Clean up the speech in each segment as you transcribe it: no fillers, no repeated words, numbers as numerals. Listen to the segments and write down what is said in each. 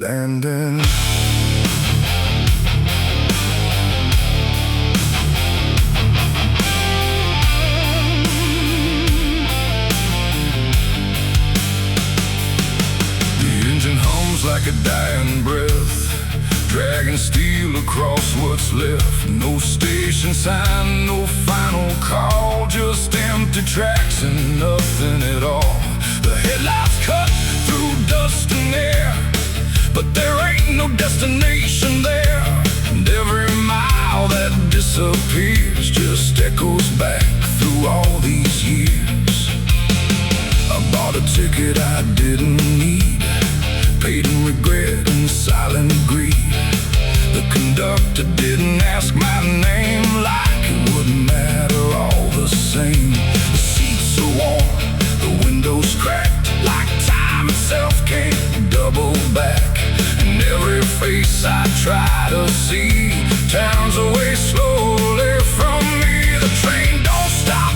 Landing. The engine hums like a dying breath, dragging steel across what's left. No station sign, no final call, just empty tracks and nothing at all. The headlights cut through dust and air, but there ain't no destination there. And every mile that disappears just echoes back through all these years. I bought a ticket I didn't need, paid in regret and silent greed. The conductor didn't ask my name, like it wouldn't matter all the same. The seats are warm, the windows cracked, like time itself can't double back. And every face I try to see turns away slowly from me. The train don't stop,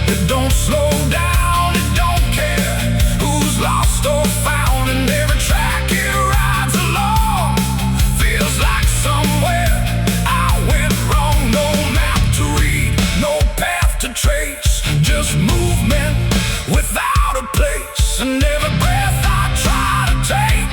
it don't slow down, it don't care who's lost or found. And every track it rides along feels like somewhere I went wrong. No map to read, no path to trace, just movement without a place. And every breath I try to take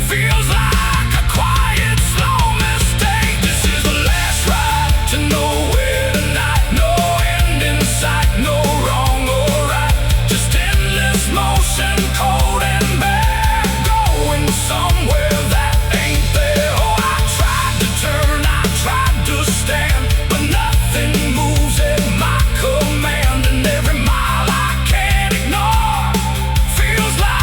feels like a quiet, slow mistake. This is the last ride to nowhere tonight. No end in sight, no wrong or right, just endless motion, cold and bare, going somewhere that ain't there. Oh, I tried to turn, I tried to stand, but nothing moves at my command. And every mile I can't ignore feels like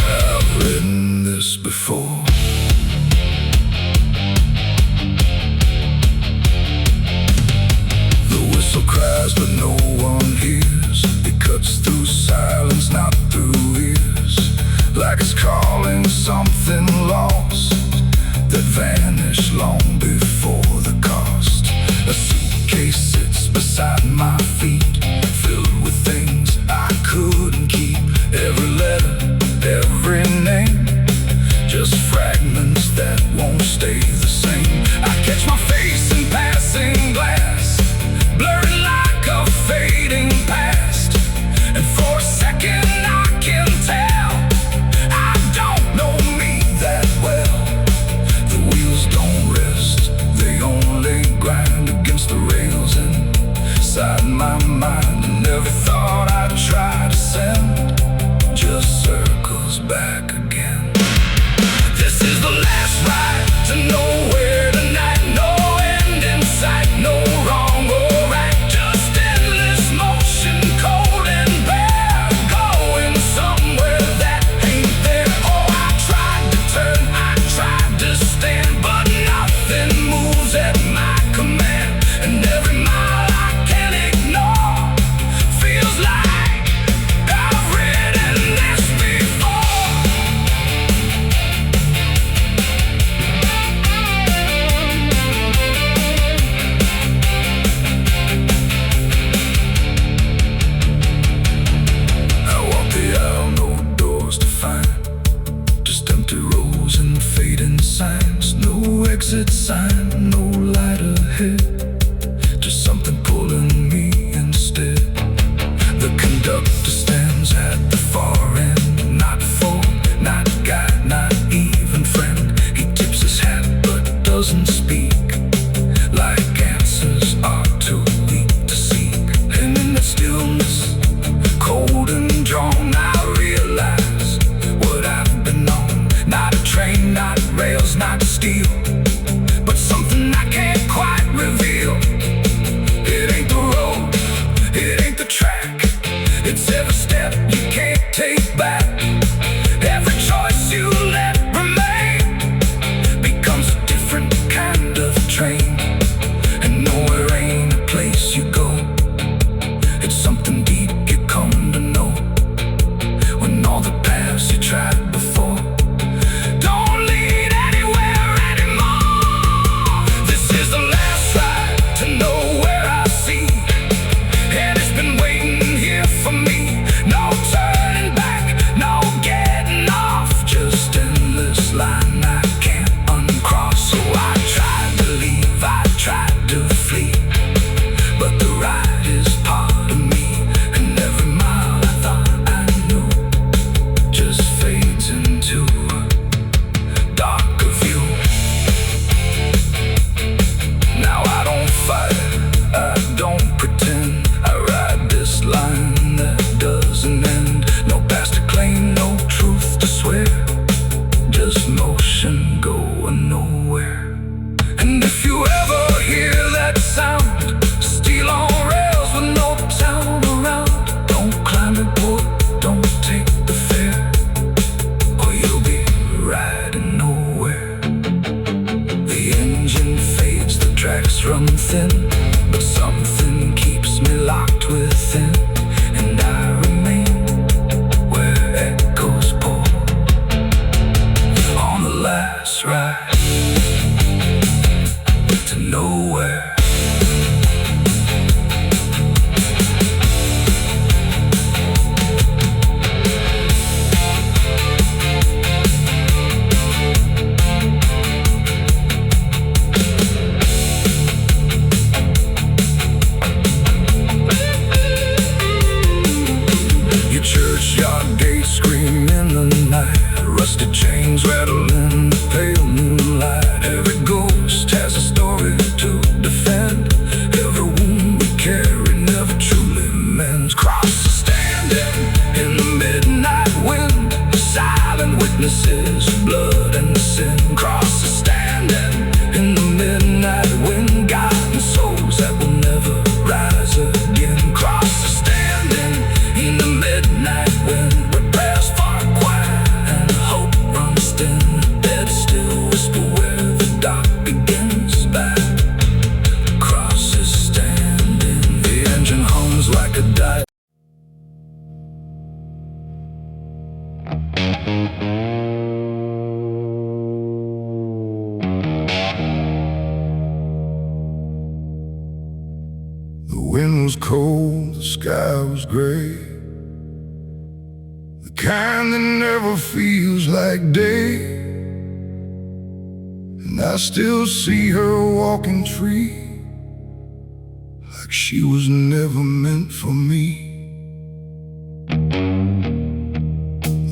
I've written this before. The whistle cries but no one hears. It cuts through silence, not through ears, like it's calling something lost that vanished long before the cost. A suitcase sits beside my feet, filled with things I couldn't keep. Every letter, every name, just fragments that won't stay the same. I catch my face in passing glass, blurred like a fading past. And for a second I can tell I don't know me that well. The wheels don't rest, they only grind against the rails inside my mind. And every thought I try to send just circles back again. This is the last ride to nowhere tonight. No end in sight, no wrong or right, just endless motion, cold and bare, going somewhere that ain't there. Oh, I tried to turn, I tried to stand, but nothing moves at my command. And every mile I can't ignore feels like I've written this before. I walk the aisle, no doors to find, just empty rows and fading signs. No exit sign, no light ahead, just something pulling me instead. The conductor stands at the far end, not phone, not guide, not even friend. He tips his hat but doesn't speak, like answers are too weak to seek. And in that stillness, cold and drawn, I realize what I've been on. Not a train, not rails, not steel, but something I can't quite reveal. line I can't uncross. So I tried to leave, I tried to flee, but the ride is part of me, and every mile I thought I knew just fades into a darker view. Now I don't fight, I don't pretend, I ride this line that doesn't end. No past to claim, no truth to swear, just motion going nowhere. And if you ever hear that sound, steel on rails with no town around, don't climb it, boy, don't take the fare, or you'll be riding nowhere. The engine fades, the tracks run thin, but something keeps me locked within, and I remain where echoes pour on the last ride to nowhere. Your churchyard gate scream in the night, rusted chains rattle in the pale moonlight. Every ghost has a story to defend, every wound we carry never truly mends. Crosses standing in the midnight wind, silent witnesses of blood and sin. Crosses standing in the midnight wind, guiding souls that will never rise again. Crosses standing in the midnight wind, where prayers far quiet and hope runs thin. Dead still whisper where the dark begins. Back crosses standing, the engine hums like a die. The wind was cold, the sky was gray, the kind that never feels like day. And I still see her walking free, like she was never meant for me.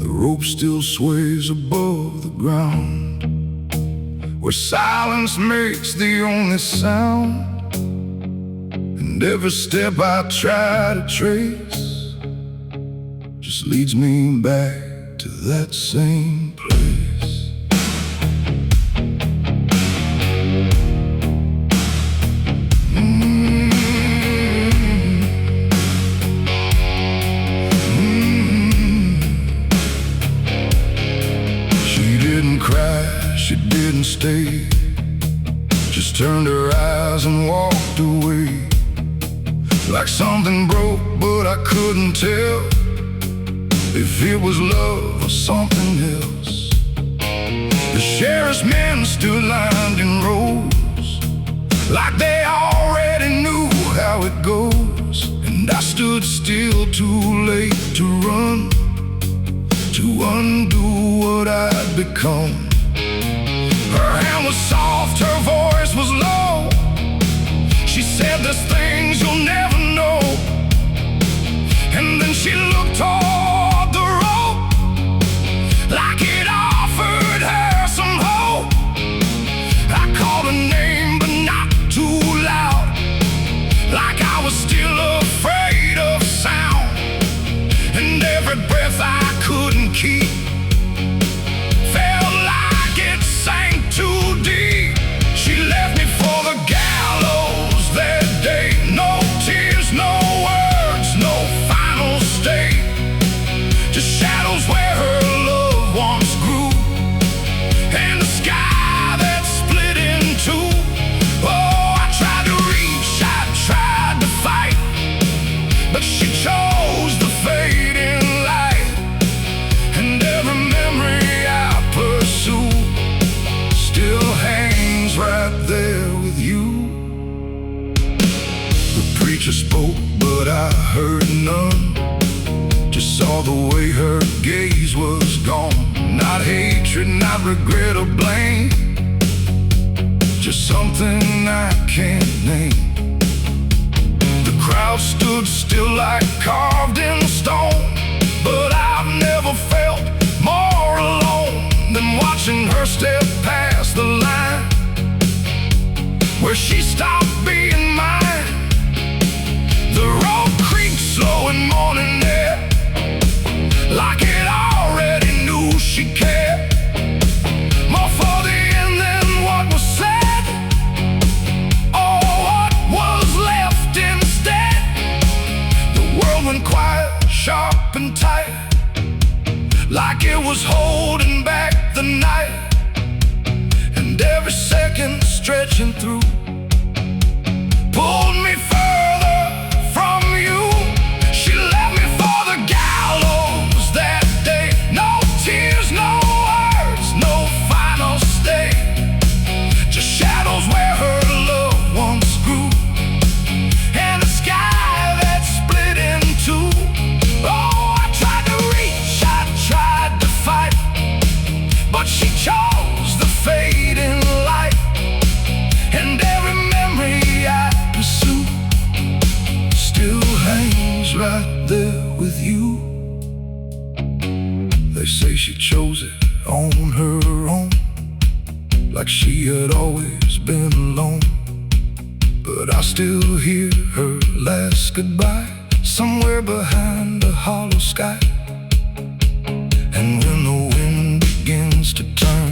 The rope still sways above the ground, where silence makes the only sound. And every step I try to trace just leads me back to that same place. She didn't cry, she didn't stay, just turned her eyes and walked away. Like something broke, but I couldn't tell if it was love or something else. The sheriff's men stood lined in rows, like they already knew how it goes. And I stood still, too late to run, to undo what I'd become. Her hand was soft, her voice was low. She said there's things you'll never know. And then she looked toward the rope, like it offered her some hope. I called her name, but not too loud, like I was still afraid of sound. And every breath I couldn't keep felt like it sank too deep. She left me for the gallows that day. No tears, no words, no final state, just shadows where her love once grew, and the sky that split in two. Oh, I tried to reach, I tried to fight, but she chose the fading light. And every memory I pursue still hangs right there with you. The preacher spoke, but I heard none, just saw the way her gaze was gone. Not hatred, should not regret or blame, just something I can't name. The crowd stood still like carved in stone, but I've never felt more alone than watching her step past the line where she stopped being mine. The road creaked slow in morning air, like it already knew she cared. More for the end than what was said, or what was left instead. The world went quiet, sharp and tight, like it was holding back the night. And every second stretching through pulled me further from you. She left me for the gallows that day. No tears, no words, no final stay, just shadows where her love once grew, and a sky that split in two. Oh, I tried to reach, I tried to fight, but she chose the fading light. And every memory I pursue still hangs right there with you. They say she chose it on her own, like she had always been alone. But I still hear her last goodbye somewhere behind a hollow sky. And when the wind begins to turn,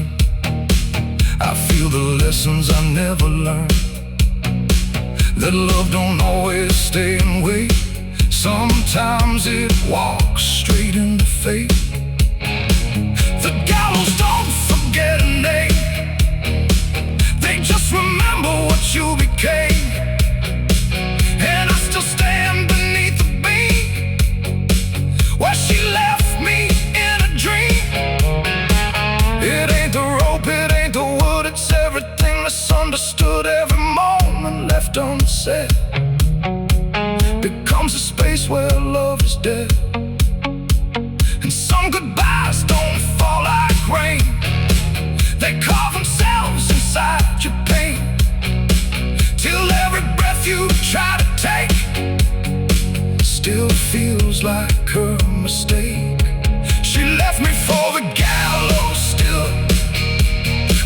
I feel the lessons I never learned, that love don't always stay and wait. Sometimes it walks straight into fate. The gallows don't forget a name, they just remember what you became. And I still stand beneath the beam where she left me in a dream. It ain't the rope, it ain't the wood, it's everything misunderstood. Every moment left unsaid becomes a space where love is dead. And some goodbyes don't fall like rain, they carve themselves inside your pain, till every breath you try to take still feels like her mistake. She left me for the gallows still,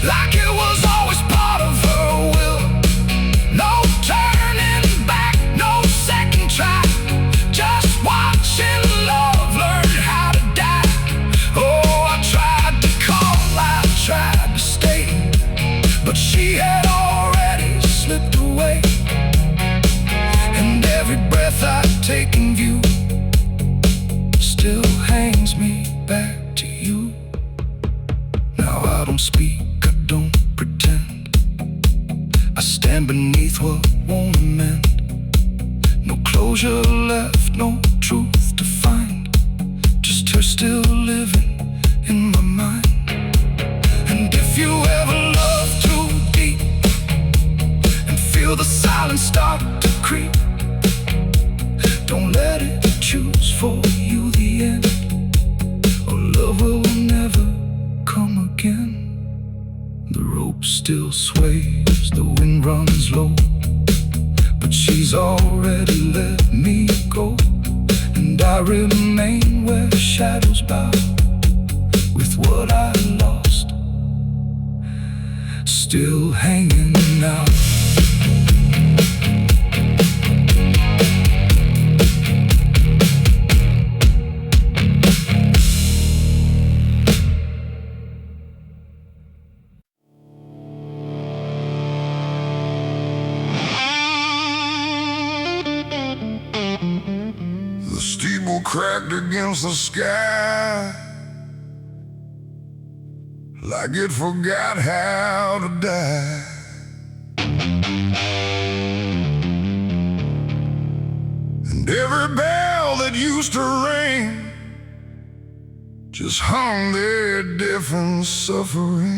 like it was always part of her will. No turning back, no second try, just watching love learn how to die. Oh, I tried to call, I tried to stay, but she had already slipped away. And every breath I take in view still hangs me back to you. Now I don't speak, I don't pretend, I stand beneath what won't amend. No closure left, no truth to find, just her still living in my mind. And if you ever love too deep and feel the silence start to creep, don't let it choose for you the end, or love will never come again. The rope still sways, the wind runs low, but she's already let me go. And I remain where shadows bow, with what I lost still hanging out. The steeple cracked against the sky, like it forgot how to die. And every bell that used to ring just hung there deaf and suffering.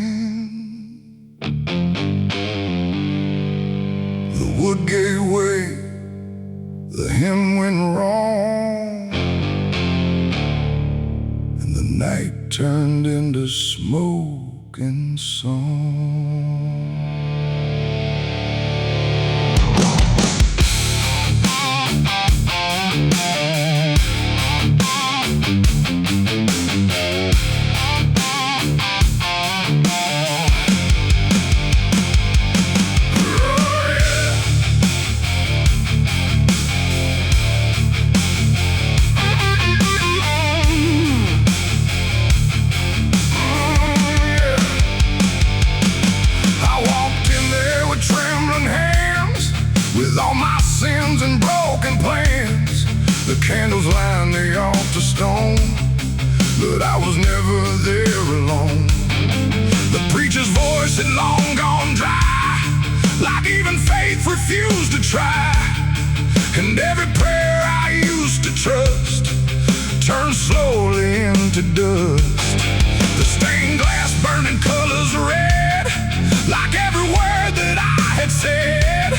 The wood gave way, the hymn went wrong, and the night turned into smoke and song. All my sins and broken plans, The candles line the altar stone, but I was never there alone. the preacher's voice had long gone dry, like even faith refused to try. And every prayer I used to trust turned slowly into dust. The stained glass burning colors red, like every word that I had said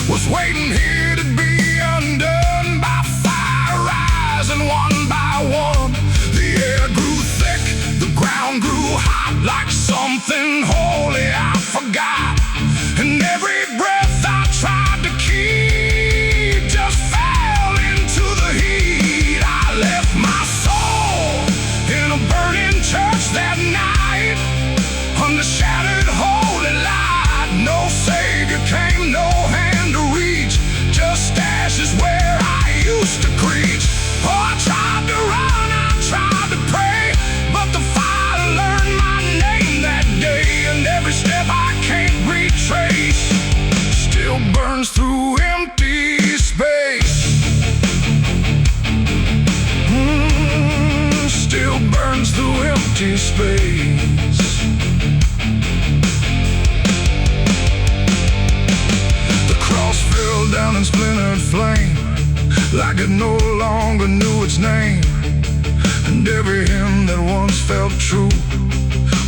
was waiting here to be undone by fire rising one by one. The air grew thick, the ground grew hot, like something holy I forgot. And every breath I tried to keep just fell into the heat. I left my soul in a burning church that night, under shattered holy light. No savior came, no hand to reach, just ashes where I used to preach. Oh, I tried to run, I tried to pray, but the fire learned my name that day, and every step I can't retrace Still burns through empty space. still burns through empty space. The cross fell down in splintered flame, like it no longer knew its name. And every hymn that once felt true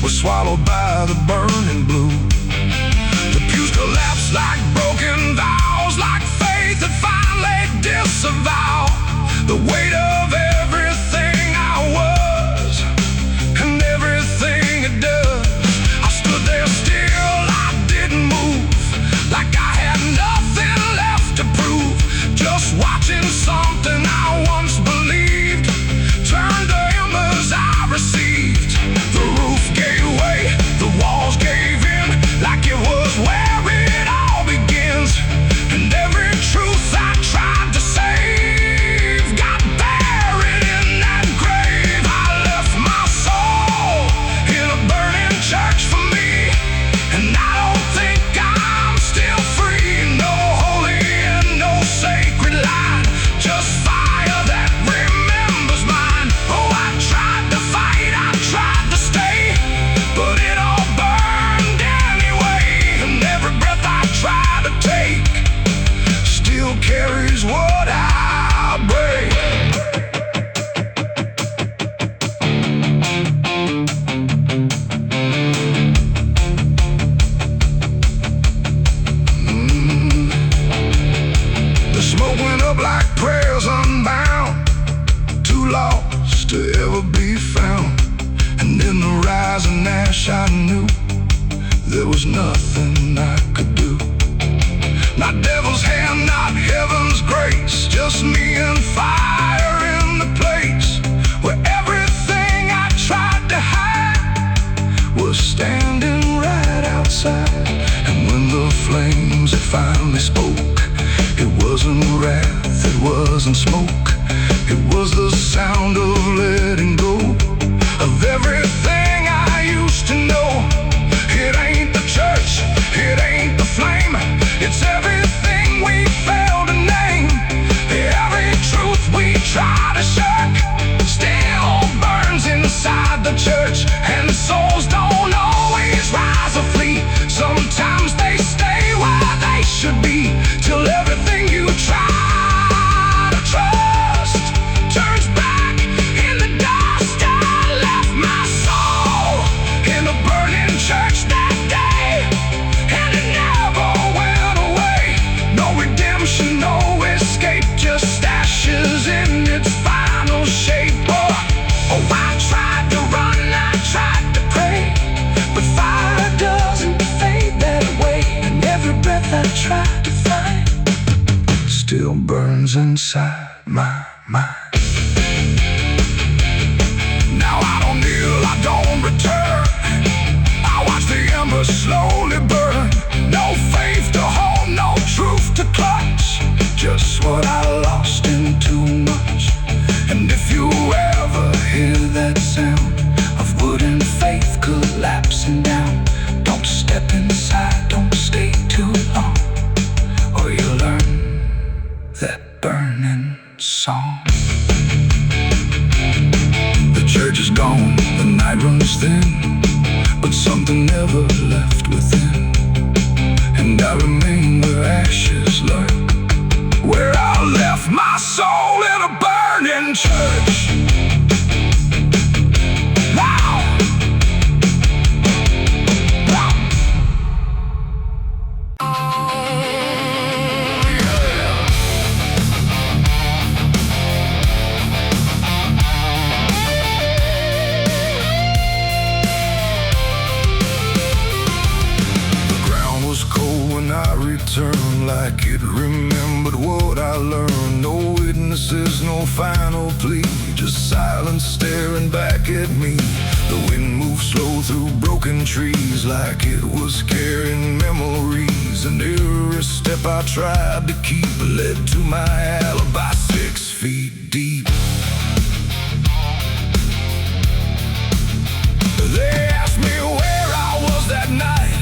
was swallowed by the burning blue. The pews collapsed like broken vows, like faith that finally disavowed the weight of everything I was and everything it does. I stood there still, I didn't move, like I had nothing left to prove, just watching something I once believed turn to embers I received. The roof gave way, the walls gave in, like it was where it all begins. And every truth I tried to save got buried in that grave. I left my soul in a burning church for me, and I don't think I'm still free. No holy and no sacred line, just fire that remembers mine. Oh, I tried to fight, I tried to stay, but it all burned anyway. And every breath I try to take Still carries what I break. The smoke went up like prayers unbound, Too lost to ever be found. And in the rising ash I knew there was nothing I could do. not devil's hand, not heaven's grace, just me and fire in the place where everything I tried to hide Was standing right outside. And when the flames had finally spoke, it wasn't wrath, it wasn't smoke, it was the sound of letting go of everything I used to know. It ain't the church, it ain't the flame, it's everything we fail to name. Every truth we try to shirk still burns inside the church, and souls don't always rise or flee. Sometimes they stay where they should be, till everything you try to trust turns back in the dust. I left my soul in a burning burns inside my mind. Now I don't kneel, I don't return. I watch the embers slowly burn. No faith to hold, no truth to clutch. Just what I lost in too much. And if you ever Hear that sound of wooden faith collapsing down. Don't step inside, don't stay too long, or you'll learn that burning song. The church is gone, the night runs thin, but something never left within. And I remain where ashes lurk, where I left my soul in a burning church. I returned like it remembered what I learned. No witnesses, no final plea, just silence staring back at me. The wind moved slow through broken trees like it was carrying memories. And every step I tried to keep led to my alibi 6 feet deep. They asked me where I was that night,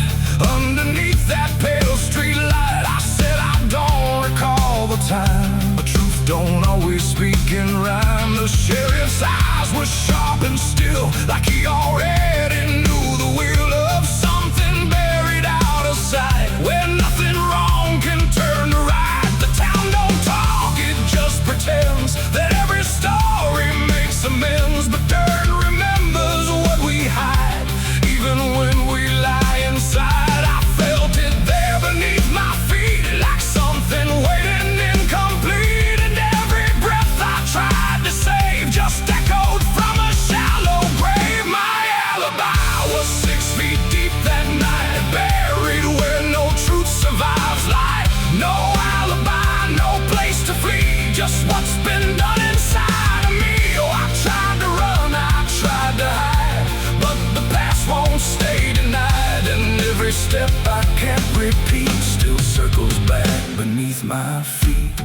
underneath that pale street light. I said I don't recall the time, but truth don't always speak in rhyme. The sheriff's eyes were sharp and still, like he already knew the will of something buried out of sight, where nothing wrong can turn to right. The town don't talk, it just pretends that every story makes amends, but dirt remembers what we hide, even when we lie inside. I felt it there beneath my feet, like something waiting incomplete. And every breath I tried to save just echoed from a shallow grave. My alibi was 6 feet deep that night, buried where no truth survives life. No alibi, no place to flee, just what's been done inside of me. Oh, I tried to run, I tried to hide, but the past won't stay denied. And every step I can't repeat still circles back beneath my feet.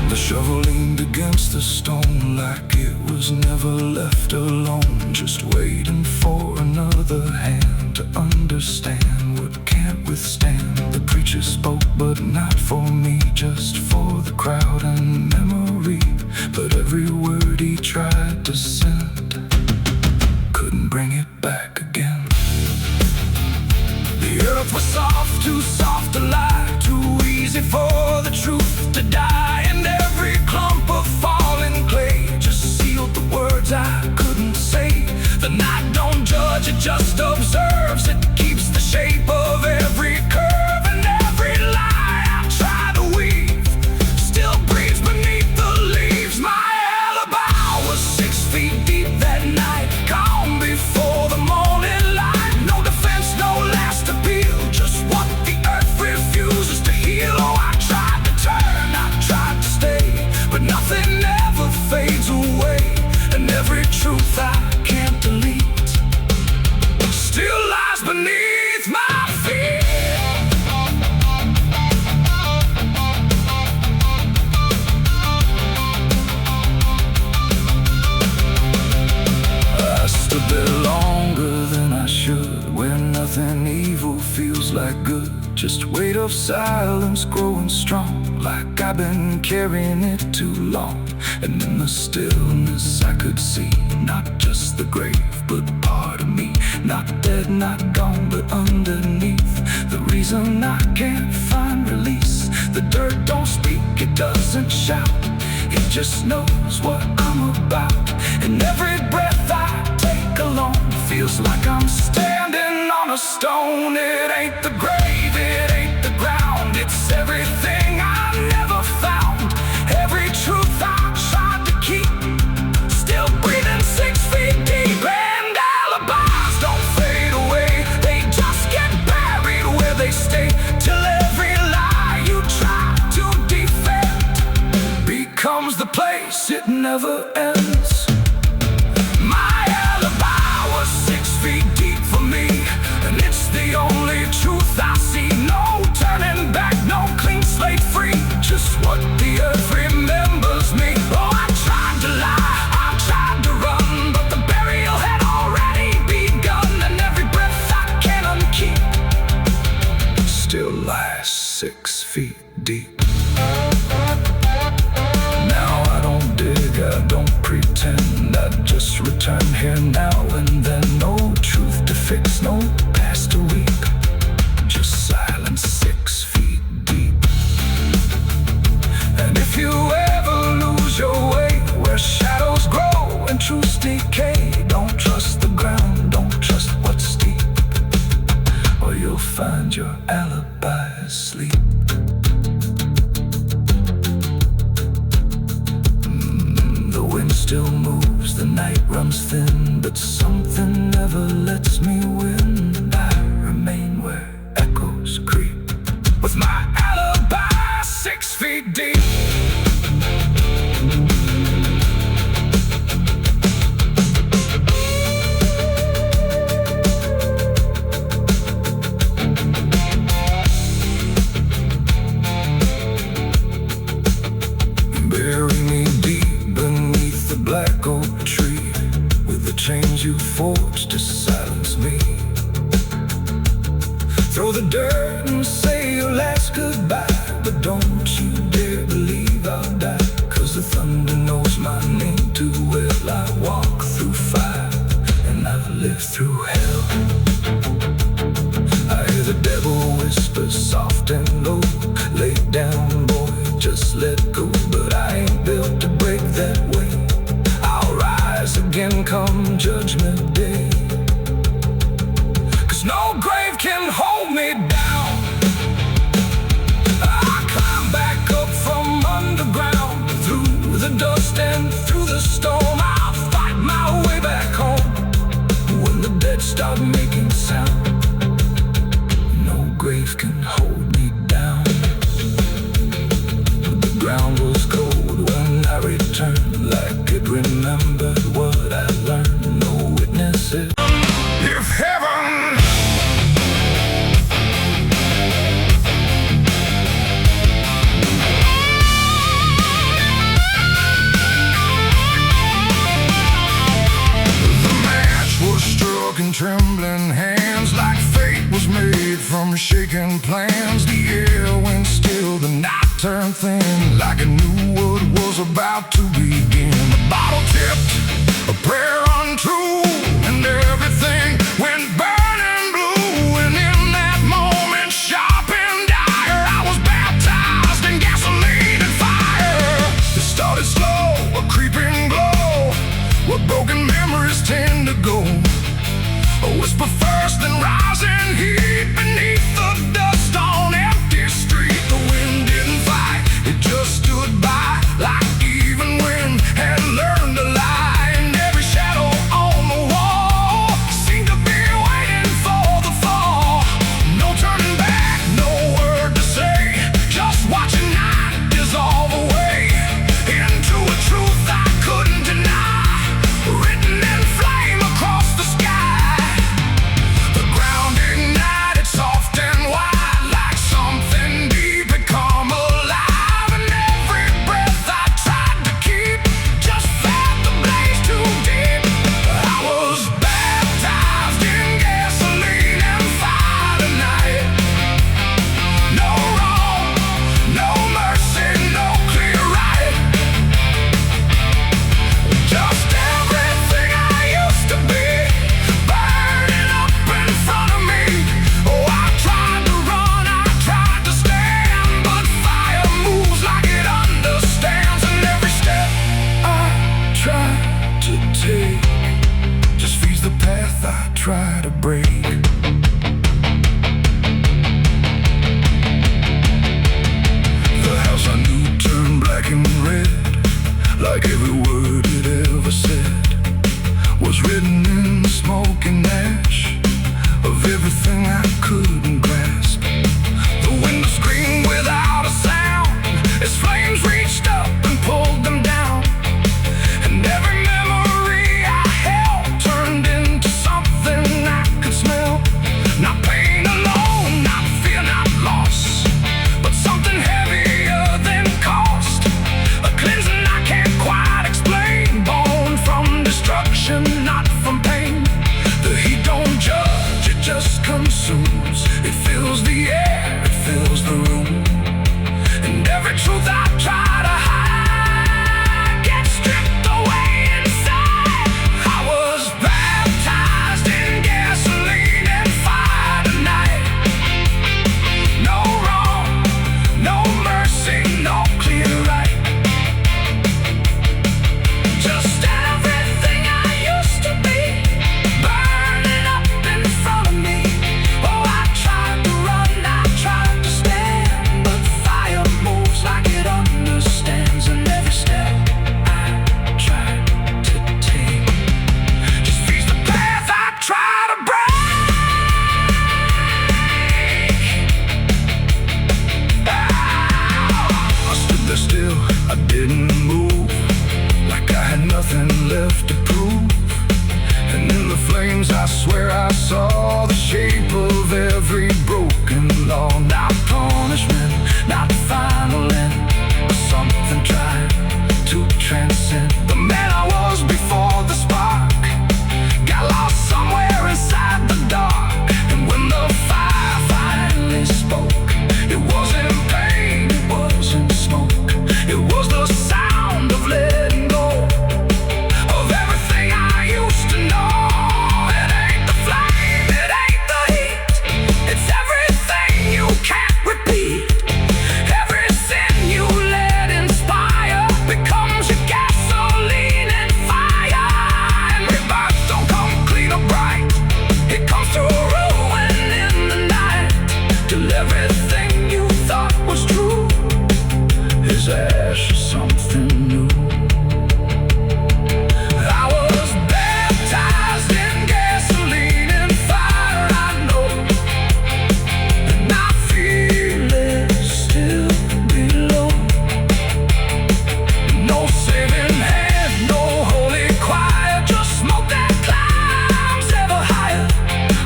The shovel leaned against the stone like it was never left alone, just waiting for another hand to understand what can't withstand. The preacher spoke, but not for me, just for the crowd and memory. But every word he tried to send couldn't bring it back again. The earth was soft, too soft to lie, too easy for the truth to die. And every clump of falling clay just sealed the words I couldn't say. The night don't judge, it just observes. It keeps the shape of every curve, and every lie I try to weave still breathes beneath the leaves. My alibi was 6 feet deep that night, calm before the morning light. No defense, no last appeal, just what the earth refuses to heal. Oh, I tried to turn, I tried to stay, but nothing ever fades away. And every truth I can't delete still lies beneath my feet. I stood there longer than I should, where nothing evil feels like good. Just weight of silence growing strong, like I've been carrying it too long. And in the stillness I could see not just the grave, but part of me. Not dead, not gone, but underneath. The reason I can't find release. The dirt don't speak, it doesn't shout, it just knows what I'm about. And every breath I take alone feels like I'm standing on a stone. It ain't the grave, it ain't the ground, it's everything I never found. Every truth I tried to keep still breathing 6 feet deep. And alibis don't fade away, they just get buried where they stay. never ends. My alibi was 6 feet deep for me, and it's the only truth I see. No turning back, no clean slate free, just what the earth remembers me. Oh, I tried to lie, I tried to run, but the burial had already begun, and every breath I can unkeep still lies 6 feet deep. Now I don't dig, I don't pretend, I just return here now and then. No truth to fix, no past to weep, just silence 6 feet deep. And if you ever lose your way where shadows grow and truths decay, don't trust the ground, don't trust what's steep, or you'll find your alibi asleep. The wind still moves, the night runs thin, but something never lets me win. I remain where echoes creep, with my alibi 6 feet deep. Bury me deep beneath the black oak tree, with the chains you forged to silence me. Throw the dirt and say your last goodbye, but don't you dare believe I'll die, 'cause the thunder knows my name too well. I walk through fire and I've lived through hell. I hear the devil whisper soft and low, lay down boy, just let go. But I ain't built to break that way, I'll rise again come judgment day, 'cause no grave can hold me down. I climb back up from underground, through the dust and through the storm. I'll fight my way back home when the dead start making sound. No grave can hold me down. The ground was cold when I returned, like it remembered what I learned. No witnesses. If heaven and trembling hands, like fate was made from shaking plans. The air went still, the night turned thin, like I knew what was about to begin. The bottle tipped, a prayer untrue, and everything went burning blue. And in that moment, sharp and dire, I was baptized in gasoline and fire. It started slow, a creeping glow, where broken memories tend to go. A whisper first, then rising heat beneath the dust on empty street. The wind didn't fight, it just stood by, like even wind had learned to lie. And every shadow on the wall seemed to be waiting for the fall. No turning back, no word to say, just watching night dissolve away into a truth I couldn't deny, written in flame across the sky. Try to break. The house I knew turned black and red, like every word it ever said was written in smoke and ash of everything I couldn't grasp. The window screamed without a sound as flames reached up and pulled them down. passion, not from pain. The heat don't judge, it just consumes. It fills the air, it fills the room. And every truth I try to hide gets stripped away inside. I was baptized in gasoline and fire tonight. No wrong, no mercy, no clear right. Just everything I used to be, burning up in front of me. Oh, I tried to run, I tried to stand, but fire moves like it understands. And every step I tried to take just feeds the path I try to break. I stood there still, I didn't move, like I had nothing left to prove. And in the flames I swear I saw the shape of every broken law. Not punishment, not final end, but something trying to transcend. The man I was before the spark got lost somewhere inside the dark. And when the fire finally spoke, it wasn't pain, it wasn't smoke. It was the sound of letting go of everything I used to know. It ain't the flame, it ain't the heat, it's everything you can't repeat. Every sin you let inspire becomes your gasoline and fire. And rebirth don't come clean or bright, it comes through ruin in the night, till everything you thought was true is ash or something new. I was baptized in gasoline and fire, I know, and I feel it still below. No saving hand, no holy choir, just smoke that climbs ever higher.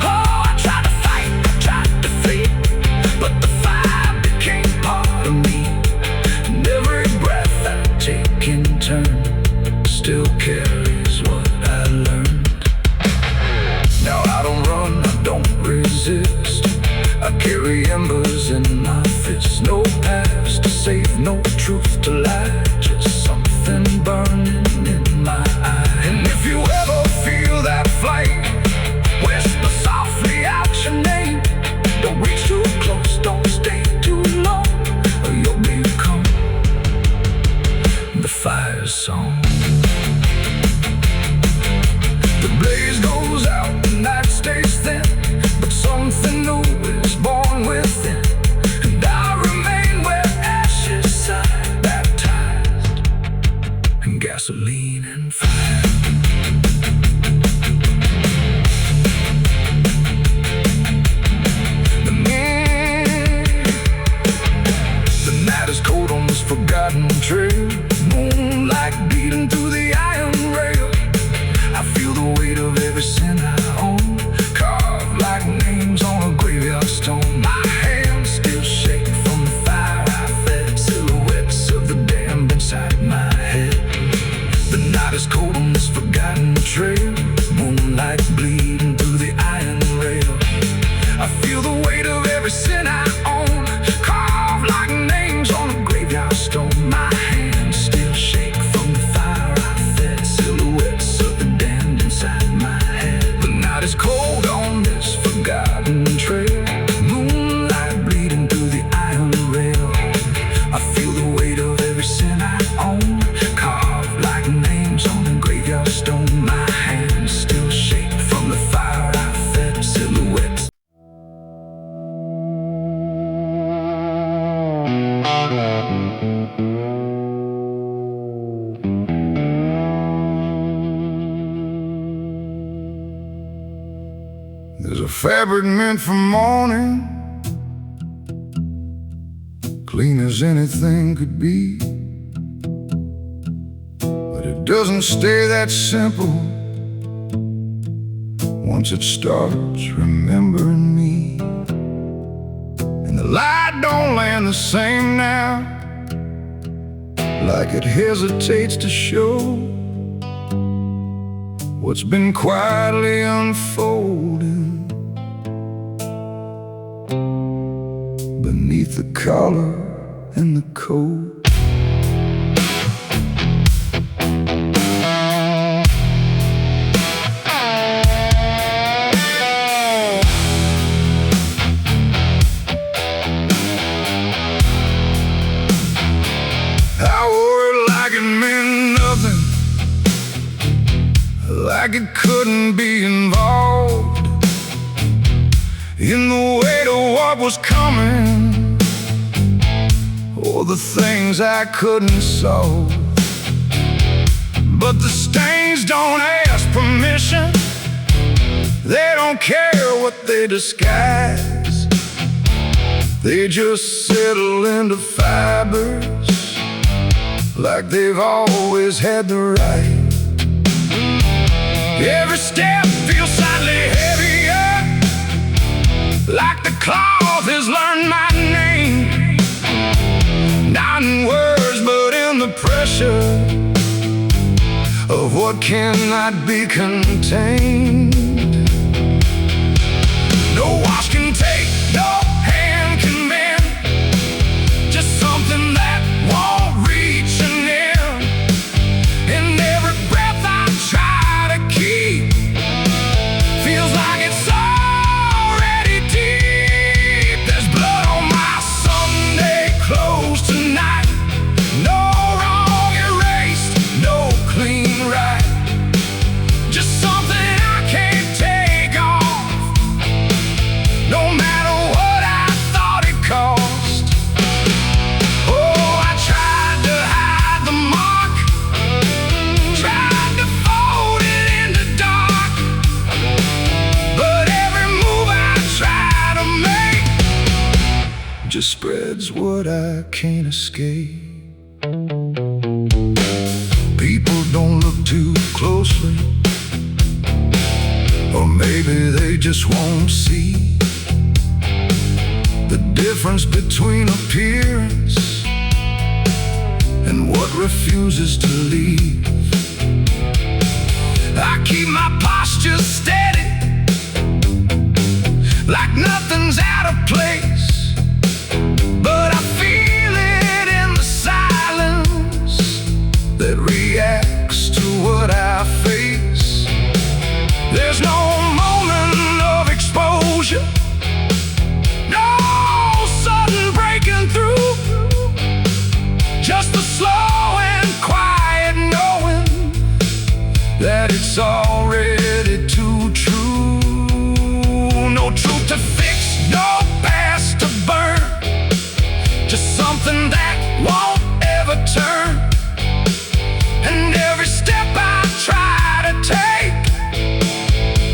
Oh, I tried to fight, I tried to flee, but the fire became part of me. And every breath I take in turn still carries what I learned. Now I don't run, I don't resist, I carry embers in my fists. No past to save, no truth to lie, just something burning in my eye. And if you ever feel that flame, whisper softly out your name. Don't reach too close, don't stay too long, or you'll become the fire song. The blaze goes out, the night stays thin, but something new is born within. And I remain where ashes sigh, baptized in gasoline and fire. The night is cold on this forgotten trail, moonlight beating through the iron rail. I feel the weight of every sin I own, carved like names on a graveyard stone. My hands still shake from the fire I fed, silhouettes of the damned inside my head. The night is cold on this forgotten trail, moonlight bleeding through the iron rail. I feel the weight of every sin I own, carved like names on a graveyard stone. My hands still shake from the fire I fed, silhouettes of the damned inside my head. The night is cold on this forgotten trail, moonlight bleeding through the iron rail. I feel the weight of every sin I own, carved like names on a graveyard stone. My hands still shake from the fire I fed, silhouettes. There's a fabric meant for mourning, clean as anything could be, but it doesn't stay that simple once it starts remembering me. And the light don't land the same now, like it hesitates to show what's been quietly unfolding beneath the collar and the coat. Like it couldn't be involved in the weight of what was coming, or the things I couldn't solve. But the stains don't ask permission, they don't care what they disguise. They just settle into fibers like they've always had the right. Every step feels slightly heavier, like the cloth has learned my name. Not in words, but in the pressure of what cannot be contained. No wash can take, no hand can mend, just something that won't reach an end. And every breath I try feels like it's already deep. There's blood on my Sunday clothes tonight. No wrong erased, no clean right. Just something I can't take off, no matter what I thought it cost. Oh, I tried to hide the mark, tried to fold it in the dark, but every move I try to make just spreads what I can't escape. People don't look too closely, or maybe they just won't see the difference between appearance and what refuses to leave. I keep my posture steady, like nothing's out of place, but I feel it in the silence that reacts to what I face. There's no moment of exposure, no sudden breaking through, just the slow and quiet knowing that it's already too true. No truth to fix, no past to burn, just something that won't ever turn. And every step I try to take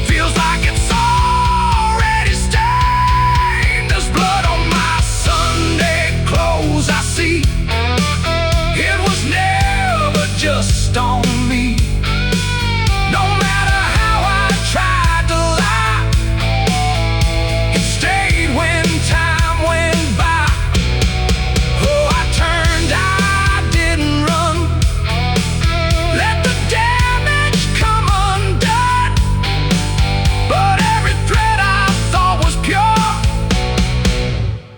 feels like it's already stained. There's blood on my Sunday clothes, I see. It was never just on me. No matter how I tried to lie, it stayed when time went by. Oh, I turned, I didn't run, let the damage come undone. But every thread I thought was pure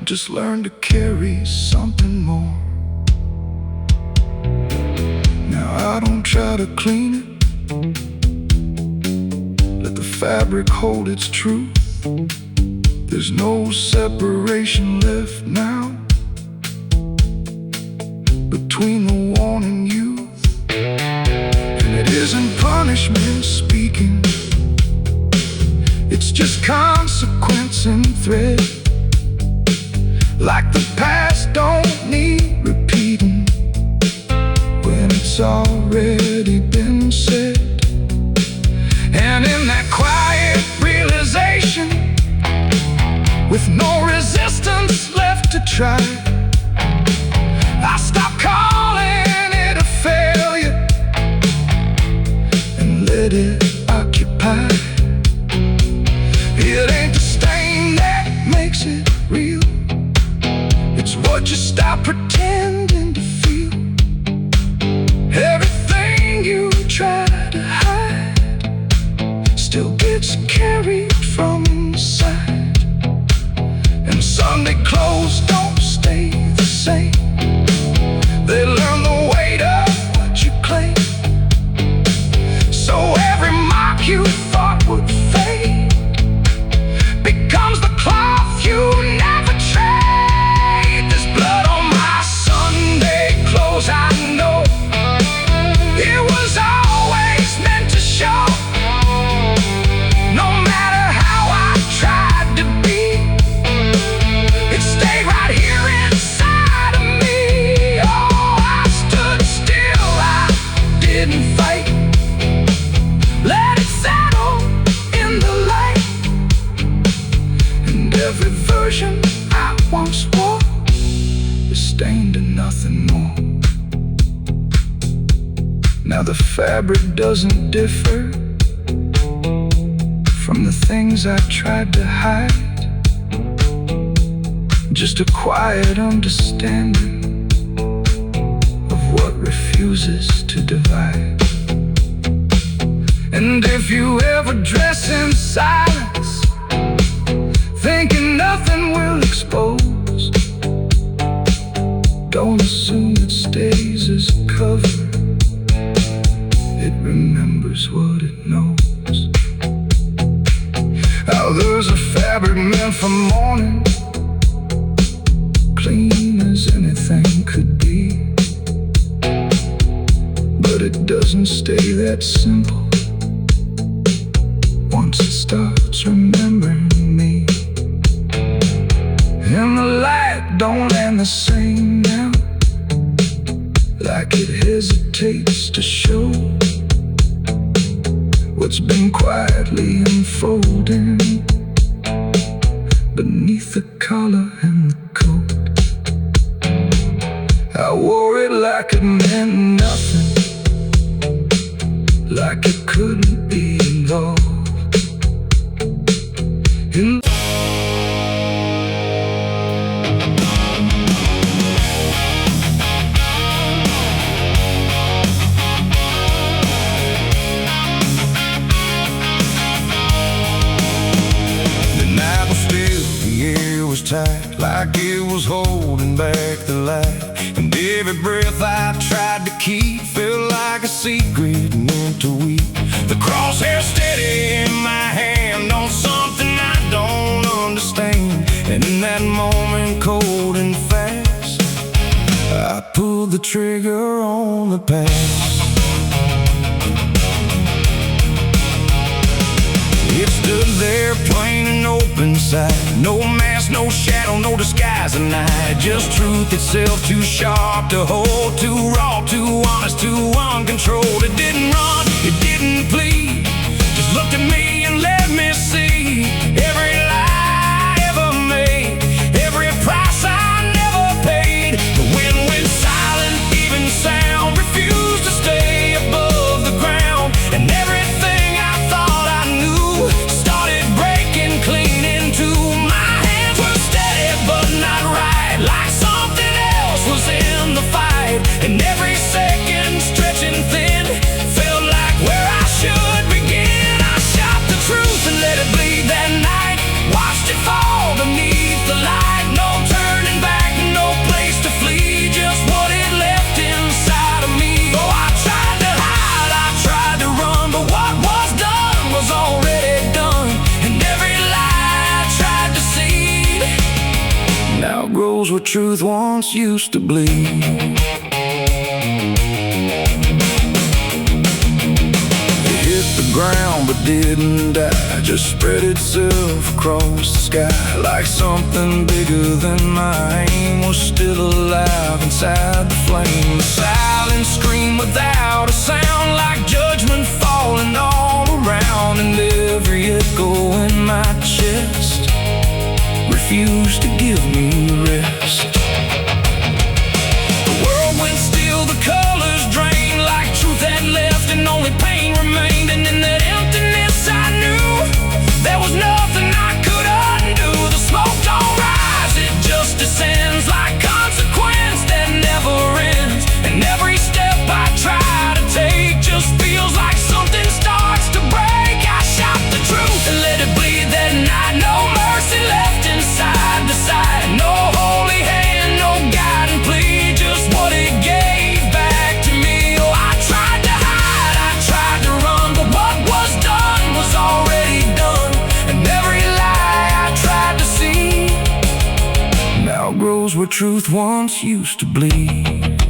just learned to carry something more. Now I don't try to clean it, let the fabric hold its truth. There's no separation left now between the worn and youth. And it isn't punishment speaking, it's just consequence in thread. Like the past don't need repeating when it's already been said. And in that quiet realization, with no resistance left to try, I stopped calling it a failure and let it occupy. It ain't the stain that makes it real, it's what you stop pretending to feel. Everything you try to hide gets carried from sight, and Sunday clothes don't stay the same. They learn the weight of what you claim. So every mark you thought would fade becomes the cloth you never trade. There's blood on my Sunday clothes, I know. It was always meant to show. No matter how I tried to be, it stayed right here inside of me. Oh, I stood still, I didn't fight. Let it settle in the light. And every version I once wore is stained to nothing more. Now the fabric doesn't differ from the things I tried to hide. Just a quiet understanding of what refuses to divide. And if you ever dress in silence, thinking nothing will expose, don't assume it stays as cover. It remembers what it knows. There's a fabric meant for mourning, clean as anything could be, but it doesn't stay that simple once it starts remembering me. And the light don't land the same now, like it hesitates to show what's been quietly unfolding beneath the collar and the coat. I wore it like it meant nothing, like it couldn't be involved in. Tight, like it was holding back the light, and every breath I tried to keep felt like a secret meant to weep. The crosshair steady in my hand on something I don't understand, and in that moment, cold and fast, I pulled the trigger on the past. It stood there plain and open sight, no mask, no shadow, no disguise at night. Just truth itself, too sharp to hold, too raw, too honest, too uncontrolled. It didn't run, it didn't plead, just looked at me and let me see every lie I ever made, every price I never paid. The wind went silent, even sound refused to stay above the ground, and everything I thought I knew started breaking clean into my hands. Were steady but not right, like something else was in the fight, and every second stretching thin felt like where I should begin. I shot the truth and let it bleed that night, watched it fall beneath the light. No turning back, no place to flee, just what it left inside of me. Oh, I tried to hide, I tried to run, but what was done was already done, and every lie I tried to seed now grows where truth once used to bleed. It hit the ground but didn't die, just spread itself across the sky, like something bigger than my aim was still alive inside the flame. The silent scream without a sound, like judgment falling all around, and every echo in my chest refused to give me rest. The world went still, the colors drained, like truth had left and only pain remained. And in that emptiness I knew there was nothing I could undo. The smoke don't rise, it just descends, like consequence that never ends. And every step I try to take just feels like something starts to break. I shot the truth where truth once used to bleed.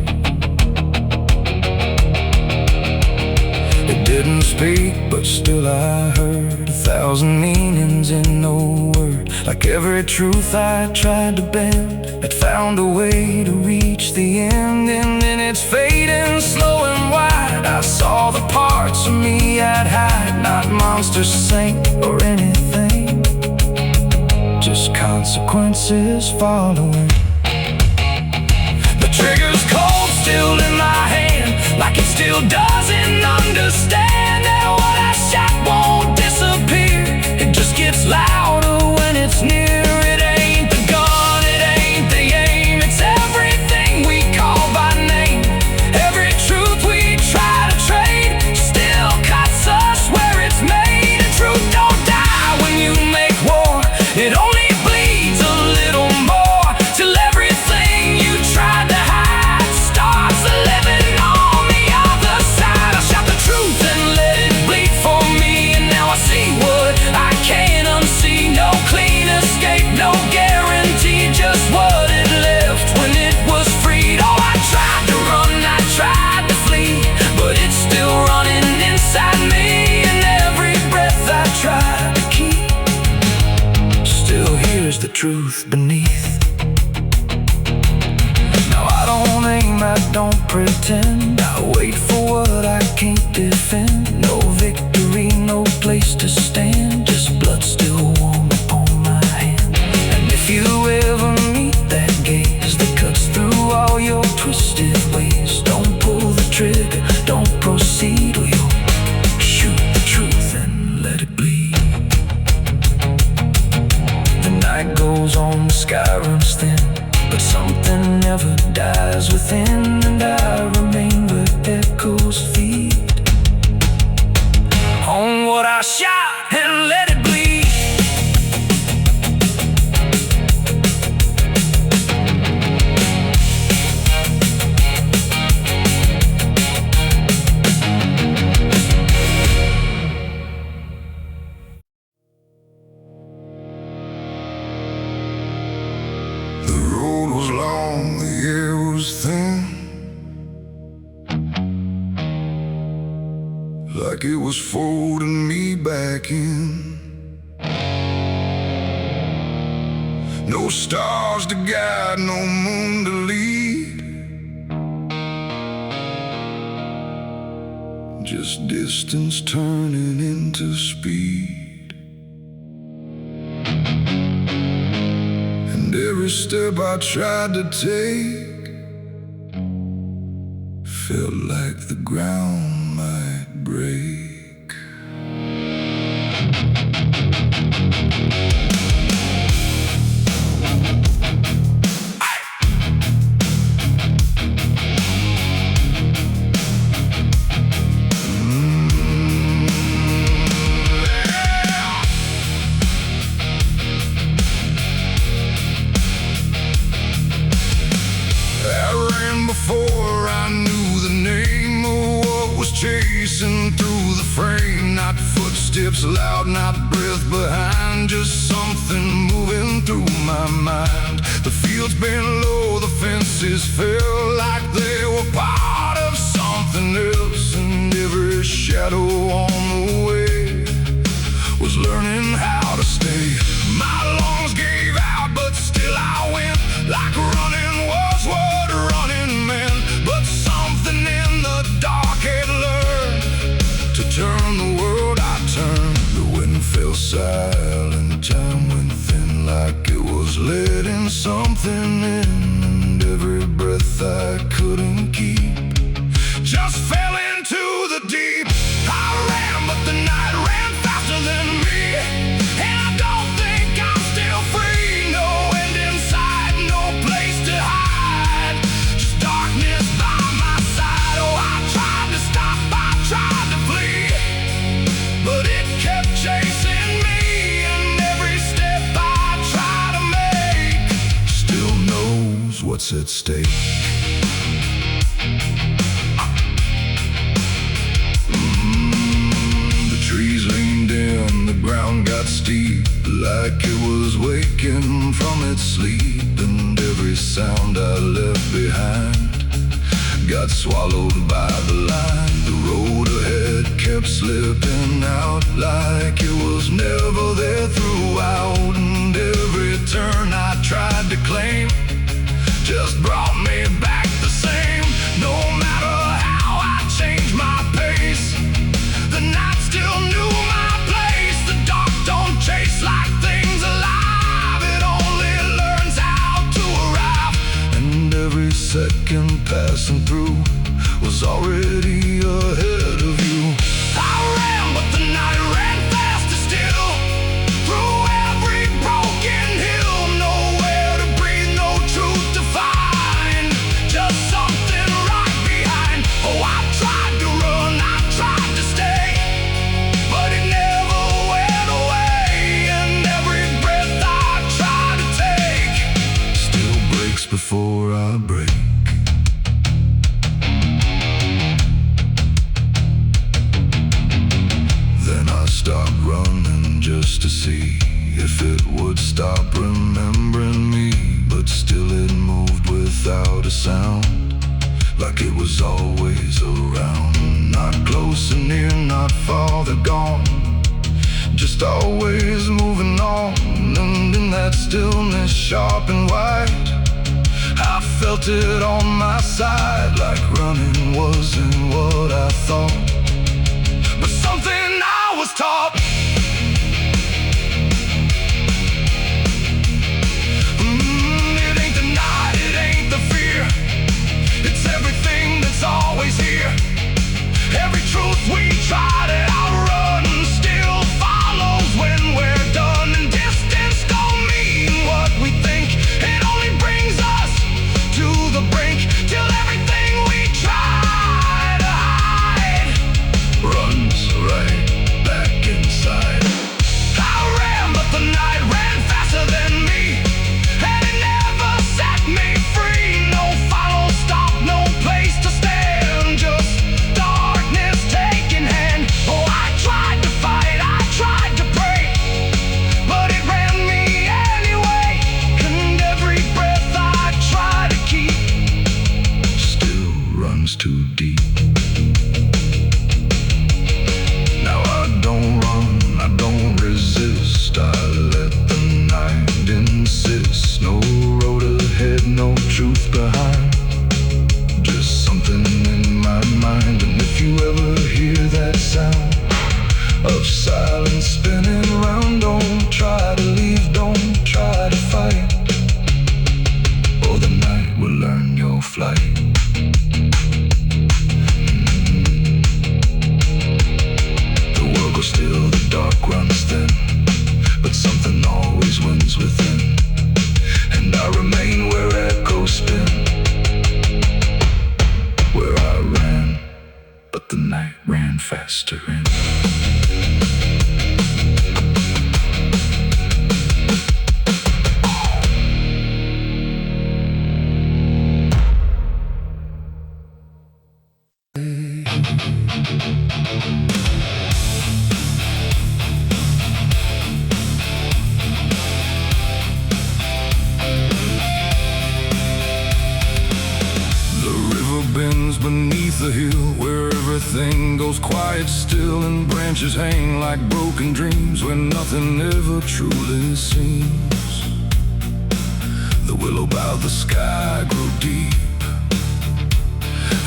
It didn't speak, but still I heard 1,000 meanings in no word. Like every truth I tried to bend had found a way to reach the end. And in its fading slow and wide, I saw the parts of me I'd hide. Not monsters, saint, or anything, just consequences following. The trigger's cold, still in my hand, like it still doesn't understand that what I shot won't disappear. It just gets louder when it's near. It ain't the gun, it ain't the aim, it's everything we call by name. Every truth we try to trade still cuts us where it's made. And truth don't die when you make war, it only bleeds a little more, till everything you tried to hide starts living on the other side. I shot the truth and let it bleed for me, and now I see what I can't unsee. No clean escape, no guarantee, just what it left when it was freed. Oh, I tried to run, I tried to flee, but it's still running inside me. And every breath I try to keep still hears the truth beneath. Now I don't aim, I don't pretend, I wait for what I can't defend. No victory, no place to stand, just blood still warm upon my hand. And if you ever meet that gaze that cuts through all your twisted ways, don't pull the trigger, don't proceed, or you'll shoot the truth and let it bleed. The night goes on, the sky runs thin, but something never dies within. And I remain where echoes feed on what I shot and let it bleed. The road was long, the air was thin, like it was folding me back in. No stars to guide, no moon to lead, just distance turning into speed. And every step I tried to take felt like the ground might break. Before I knew the name of what was chasing through the frame. Not footsteps loud, not breath behind, just something moving through my mind. The fields bent low, the fences felt like they were part of something else. And every shadow on the way was learning how to stay. My lungs gave out, but still I went, like running was what running meant. But something in the dark had learned to turn the world I turned. The wind fell silent, time went thin, like it was letting something in. And every breath I couldn't keep just fell into the deep. I ran, but the night ran faster than me, and I don't think I'm still free. No end in sight, no place to hide, just darkness by my side. Oh, I tried to stop, I tried to flee, but it kept chasing me. And every step I try to make still knows what's at stake. The ground got steep, like it was waking from its sleep. And every sound I left behind got swallowed by the line. The road ahead kept slipping out like it was never there throughout. And every turn I tried to claim just brought me back the same. No matter how I changed my pace, the night still knew my place. The dark don't chase like things alive, it only learns how to arrive. And every second passing through was already ahead of you. I ran, but the night ran faster still, through every broken hill. Nowhere to breathe, no truth to find, just something right behind. Oh, I tried to run, I tried to stay, but it never went away. And every breath I try to take still breaks before I break. Stopped running just to see if it would stop remembering me, but still it moved without a sound, like it was always around. Not close and near, not far, they're gone, just always moving on. And in that stillness, sharp and wide, I felt it on my side, like running wasn't what I thought, but something I was taught. It ain't the night, it ain't the fear, it's everything that's always here. Every truth we try to outrun still follows when we're done. And distance don't mean what we think, it only brings us to the brink, till everything we try to hide runs right back inside. I ran, but the night ran faster than me, and it never set me free. No final stop, no place to stand, just darkness taking hand. Oh, I tried to fight, I tried to pray, but it ran me anyway. And every breath I try to keep still runs too deep. Now I don't run, I don't resist, I let the night insist. No road ahead, no truth behind, just something in my mind. And if you ever hear that sound of silence spinning round, don't try to leave, don't try to fight, or the night will learn your flight. Still the dark runs thin, but something always wins within, and I remain where echoes spin, where I ran, but the night ran faster in. Beneath the hill where everything goes quiet still, and branches hang like broken dreams where nothing ever truly seems. The willow by the sky grew deep,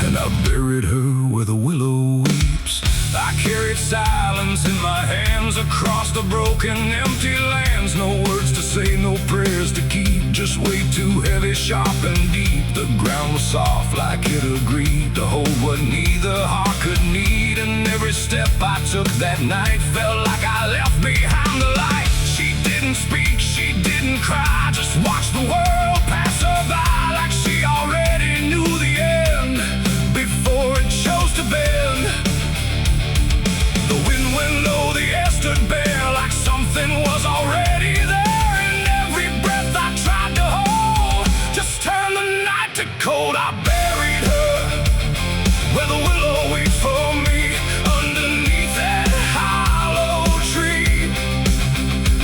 and I buried her where the willow weeps. I carried silence in my hands across the broken empty lands. No words to say, no prayers to keep, just weight too heavy, sharp and deep. The ground was soft like it agreed to hold what neither heart could need. And every step I took that night felt like I left behind the light. She didn't speak, she didn't cry, just watched the world pass her by, like she already knew the end before it chose to bend. The wind went low, the air stood bare, like something was already there. And every breath I tried to hold just turned the night to cold. I buried her where the willow waits for me, underneath that hollow tree.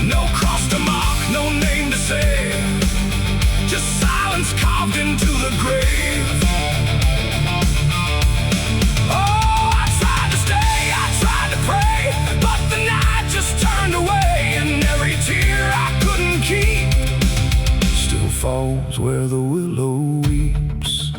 No cross to mark, no name to say, homes where the willow weeps.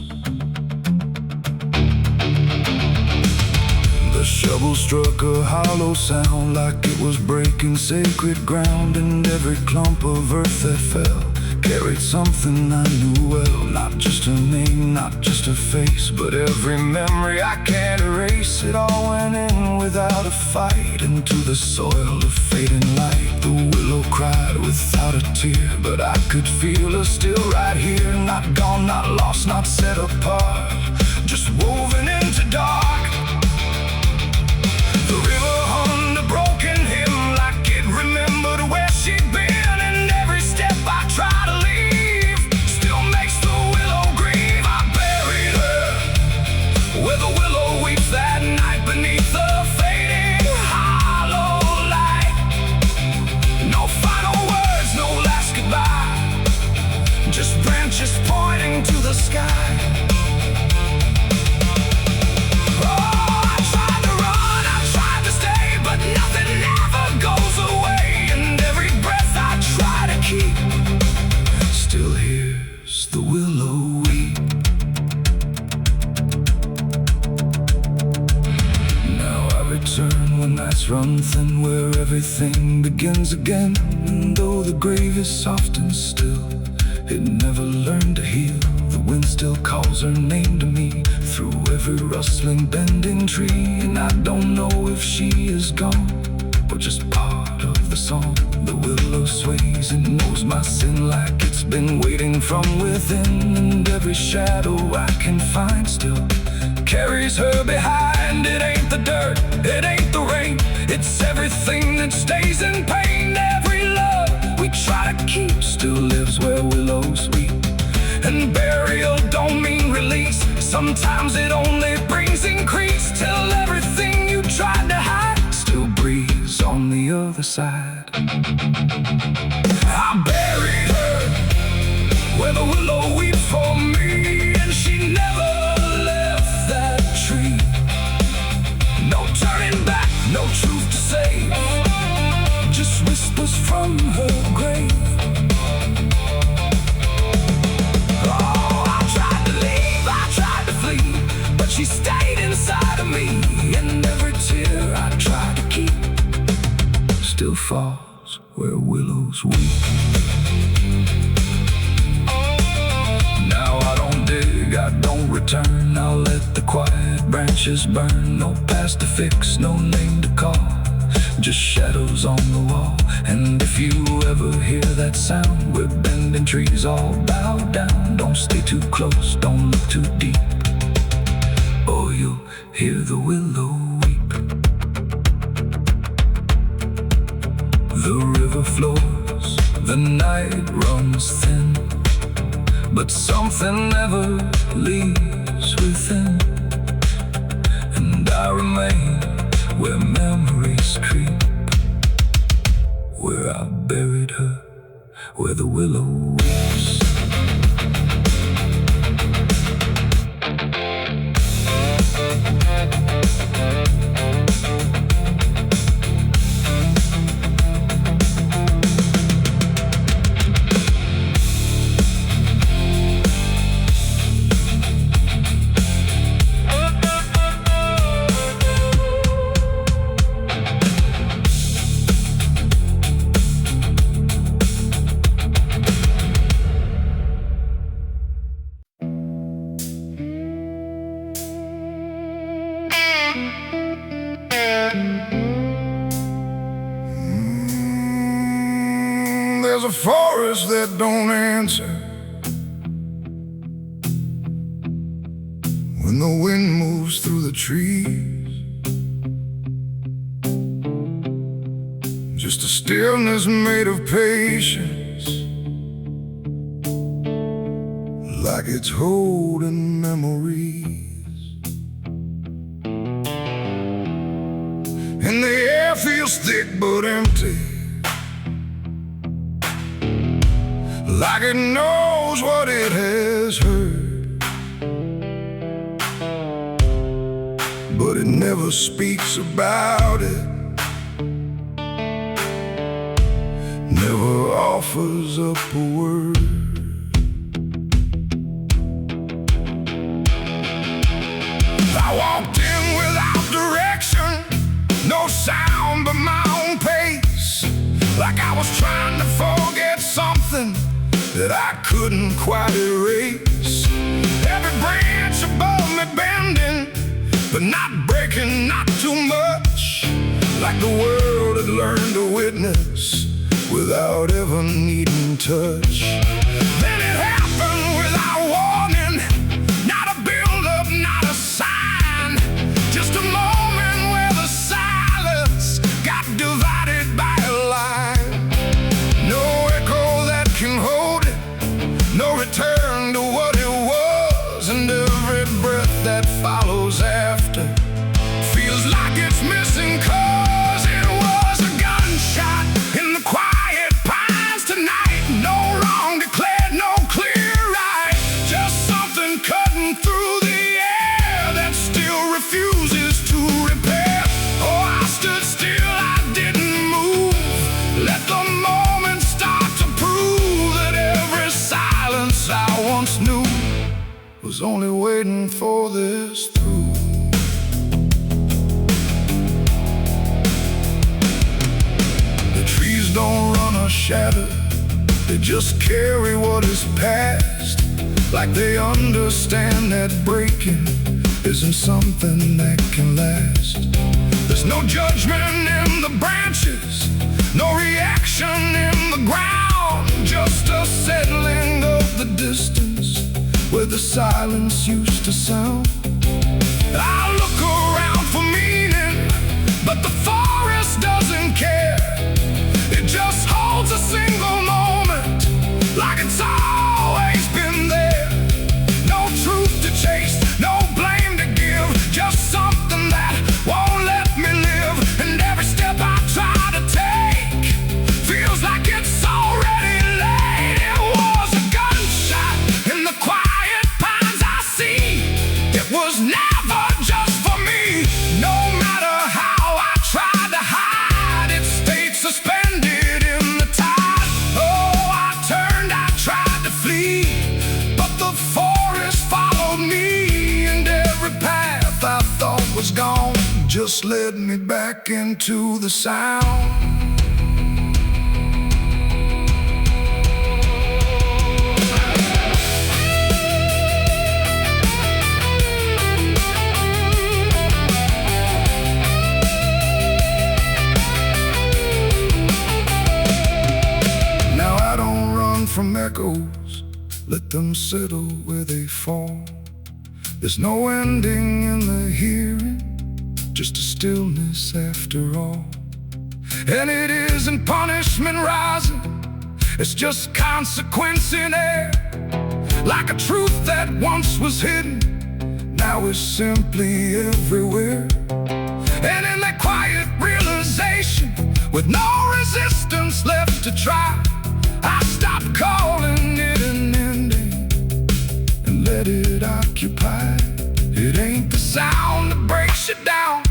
The shovel struck a hollow sound like it was breaking sacred ground, and every clump of earth that fell carried something I knew well. Not just a name, not just a face, but every memory I can't erase. It all went in without a fight, into the soil of fading light. The willow cried without a tear, but I could feel her still right here. Not gone, not lost, not set apart, just woven into dark. The river hummed a broken hymn like it remembered where she'd been, and every step I tried to leave still makes the willow grieve. I buried her where the willow weeps that night beneath the fading hollow light. No final words, no last goodbye, just branches pointing to the sky. Still hears the willow weep. Now I return when nights run thin, where everything begins again. And though the grave is soft and still, it never learned to heal. The wind still calls her name to me through every rustling bending tree. And I don't know if she is gone or just part of the song. The willow sways and knows my sin like it's been waiting from within. And every shadow I can find still carries her behind. It ain't the dirt, it ain't the rain, it's everything that stays in pain. Every love we try to keep still lives where willows weep. And burial don't mean release, sometimes it only brings increase, till everything you tried to hide still breathes on the other side. I buried her where the willow weeps for me, and she never left that tree. No turning back, no truth to say, just whispers from her grave. Oh, I tried to leave, I tried to flee, but she stayed inside of me. And every tear I tried to keep still falls where willows weep. Now I don't dig, I don't return, I'll let the quiet branches burn. No past to fix, no name to call, just shadows on the wall. And if you ever hear that sound, we're bending trees all bowed down. Don't stay too close, don't look too deep, or you'll hear the willow weep. The river flows, the night runs thin, but something never leaves within. And I remain where memories creep, where I buried her, where the willow weeps. There's a forest that don't answer when the wind moves through the trees. Just a stillness made of patience, like it's holding memories. And the air feels thick but empty, like it knows what it has heard, but it never speaks about it, never offers up a word. couldn't quite erase. Every branch above me bending, but not breaking, not too much. Like the world had learned to witness without ever needing touch. Then it happened without warning, not a build-up, not a sign, just a moment where the silence got divided by a line. No echo that can hold it, no return to what it was, and every breath that follows after feels like it's missing, 'cause it was a gunshot in the quiet pines tonight. No wrong declared, no clear right, just something cutting through the air that still refuses to repair. Oh, I stood still, I didn't move, let the moment start to prove that every silence I once knew was only waiting for this through. The trees don't run or shatter, they just carry what is past, like they understand that breaking isn't something that can last. There's no judgment in the branches, no reaction in the ground, just a settling of the distance where the silence used to sound. I look around for meaning, but the forest doesn't care. It just holds a single moment, like it's always been there. No truth to chase, no blame to give, just something that won't let me live. And every step I try to take feels like it's already late. It was a gunshot in the quiet pines I see. It was never just for me. No matter how I tried to hide, it stayed suspended in the tide. Oh, I turned, I tried to flee, but the forest followed me, and every path I thought was gone just led me back into the sound. From echoes, let them settle where they fall. There's no ending in the hearing, just a stillness after all. And it isn't punishment rising, it's just consequence in air. Like a truth that once was hidden, now is simply everywhere. And in that quiet realization, with no resistance left to try, I stopped calling it an ending and let it occupy. It ain't the sound that breaks you down,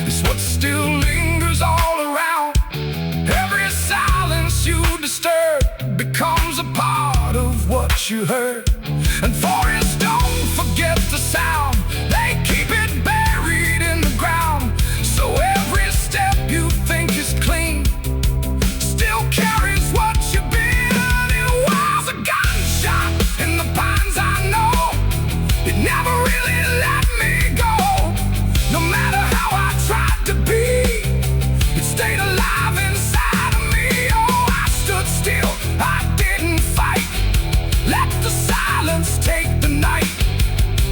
it's what still lingers all around. Every silence you disturb becomes a part of what you heard. And forests don't forget the sound, they keep it buried in the ground. So every step you think is clean still carries what you've been. In the pines I know, it never really let me go. No matter how I tried to be, it stayed alive inside of me. Oh, I stood still, I didn't fight, let the silence take the night.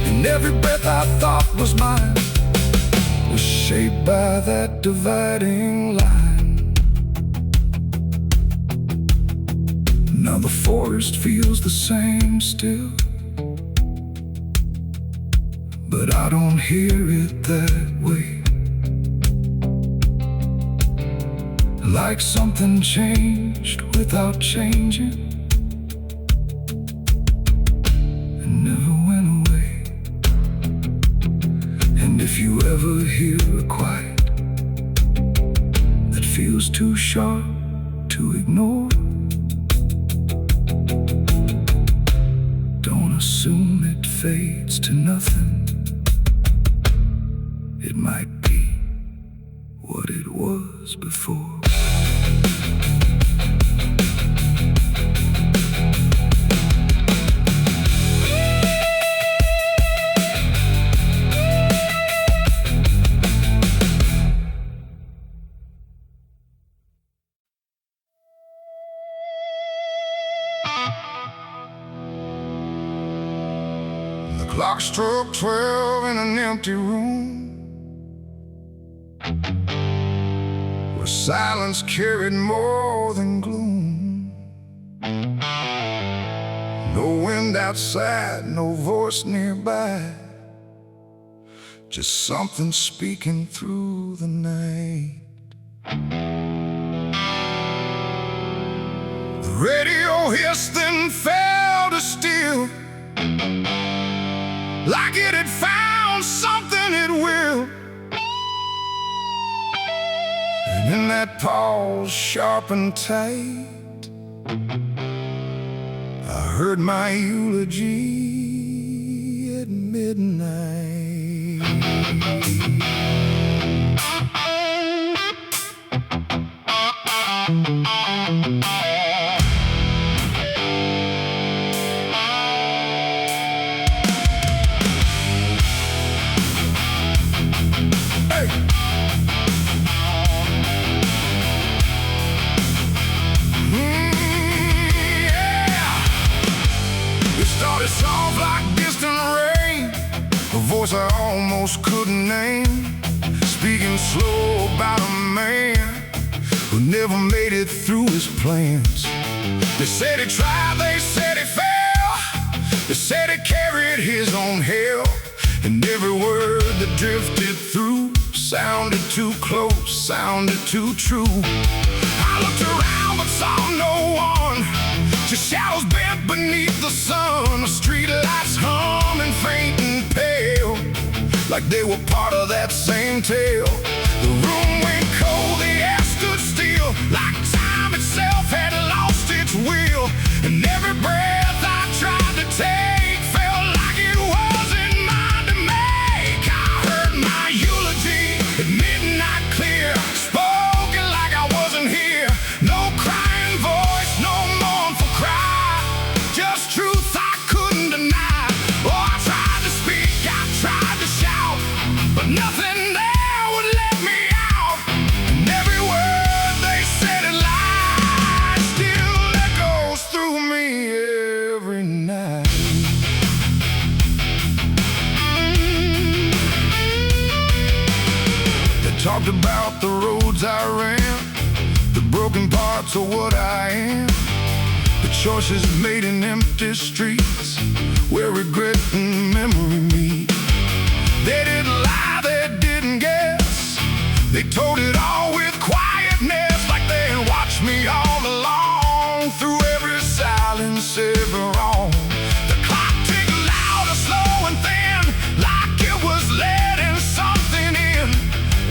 And every breath I thought was mine was shaped by that dividing line. Now the forest feels the same still, but I don't hear it that way. Like something changed without changing and never went away. And if you ever hear a quiet that feels too sharp to ignore, assume it fades to nothing. It might be what it was before. Clock struck 12 in an empty room, where silence carried more than gloom. No wind outside, no voice nearby, just something speaking through the night. The radio hissed then fell to still, like it had found something it will. And in that pause, sharp and tight, I heard my eulogy at midnight. Soft like distant rain, a voice I almost couldn't name, speaking slow about a man who never made it through his plans. They said he tried, they said he fell, they said he carried his own hell, and every word that drifted through sounded too close, sounded too true. I looked around but saw no one, just shadows bent beneath the sun, the street lights humming faint and pale, like they were part of that same tale. The room went cold, the air stood still, like time itself had lost its will. And every breath I tried to take felt like it wasn't mine to make. I heard my eulogy at midnight clear, spoken like I wasn't here. No crying voice, no mournful cry, just truth I couldn't deny. Oh, I tried to speak, I tried to shout, but nothing there would let me out. And every word they said in lies still echoes through me every night. They talked about the roads I ran, the broken parts of what I am, the choices made in empty streets where regret and memory meet. They didn't lie, they didn't guess, they told it all with quietness, like they had watched me all along, through every silence, every wrong. The clock ticked louder, slow and thin, like it was letting something in.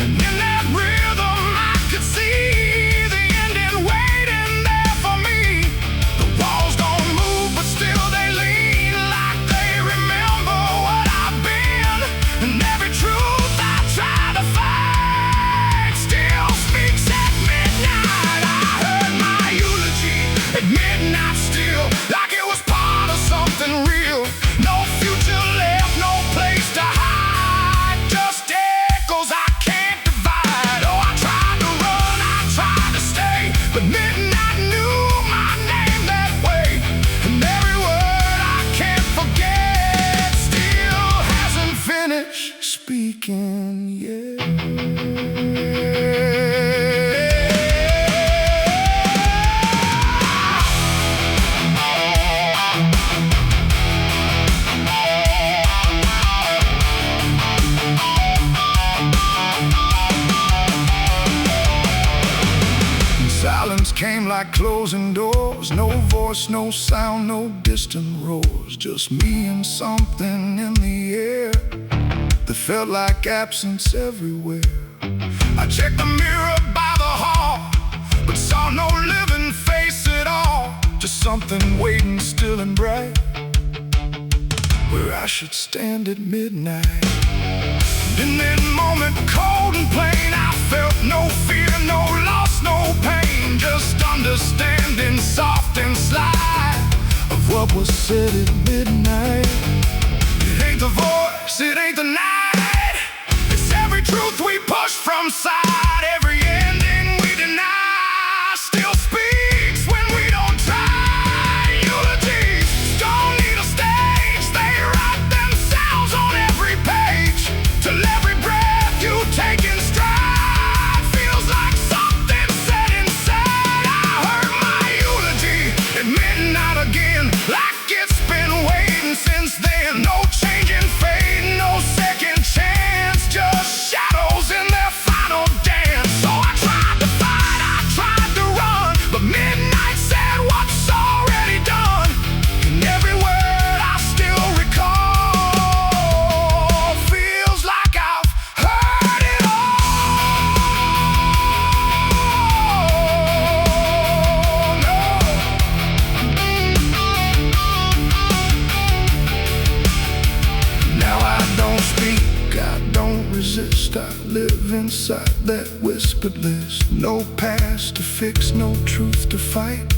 And in that rhythm I could see the ending waiting there for me. The walls don't move, but still they lean, like they remember what I've been. And every truth I try to find still speaks at midnight. I heard my eulogy at midnight still, like it was part of something real. No future left, no place to hide, just echoes I can't divide. Oh, I tried to run, I tried to stay, but midnight knew my name that way. And every word I can't forget still hasn't finished speaking yet. Silence came like closing doors, no voice, no sound, no distant roars, just me and something in the air that felt like absence everywhere. I checked the mirror by the hall, but saw no living face at all, just something waiting still and bright, where I should stand at midnight. In that moment, cold and plain, I felt no fear, no loss, no pain, just understanding, soft and sly, of what was said at midnight. It ain't the voice, it ain't the night, it's every truth we push from side, every ending we deny, still speaks when we don't try. Eulogies don't need a stage, they write themselves. live inside that whispered list. No past to fix, no truth to fight,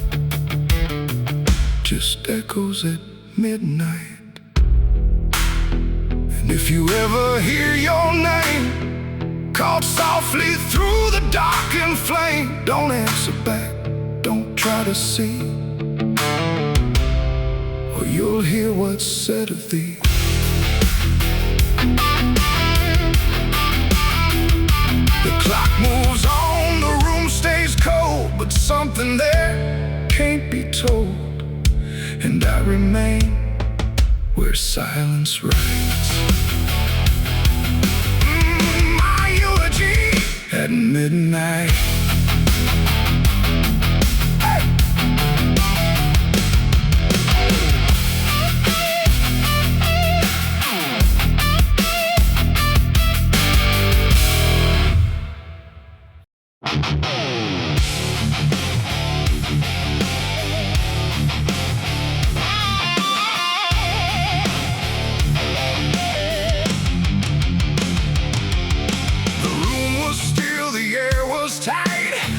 just echoes at midnight. And if you ever hear your name called softly through the darkened flame, don't answer back, don't try to see, or you'll hear what's said of thee. The clock moves on, the room stays cold, but something there can't be told, and I remain where silence writes. My eulogy at midnight.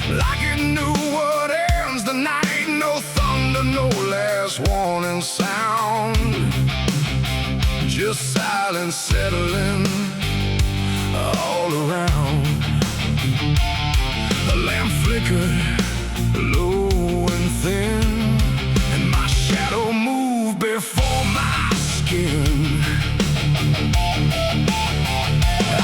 Like it knew what ends the night. No thunder, no last warning sound, just silence settling all around. The lamp flickered low and thin, and my shadow moved before my skin.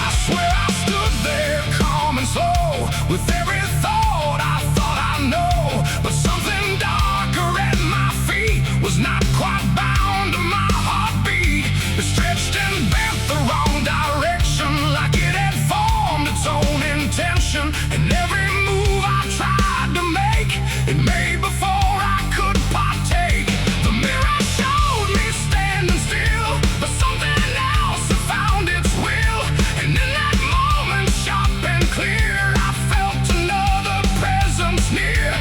I swear I stood there calm and slow, with every thought I thought I know, but something darker at my feet was not quite bound to my heartbeat. It stretched and bent the wrong direction, like it had formed its own intention. And every move I tried to make, it made before I could partake. The mirror showed me standing still, but something else had found its will. And in that moment, sharp and clear, I felt another presence near.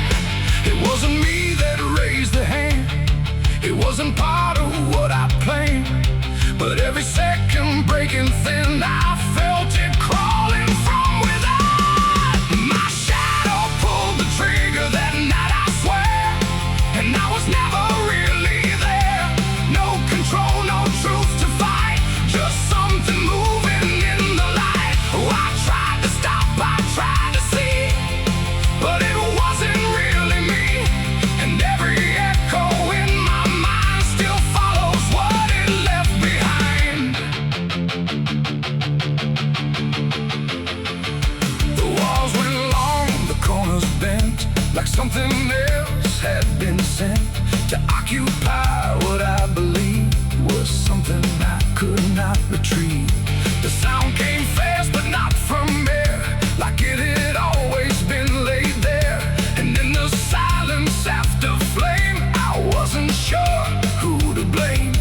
It wasn't me that raised the hand, it wasn't part of what I planned, but every second breaking thin, I felt it crawling from within. My shadow pulled the trigger that night, I swear, and I was never really there. No control, no truth to fight, just something moving in the light. Oh, I tried to stop, I tried to see, but it wasn't really me. And every echo in my mind still follows what it left behind. The walls went long, the corners bent, like something else had been sent to occupy what I believed was something I could not retrieve. The sound came fast, but not from there, like it had always been laid there. And in the silence after flame, I wasn't sure who to blame.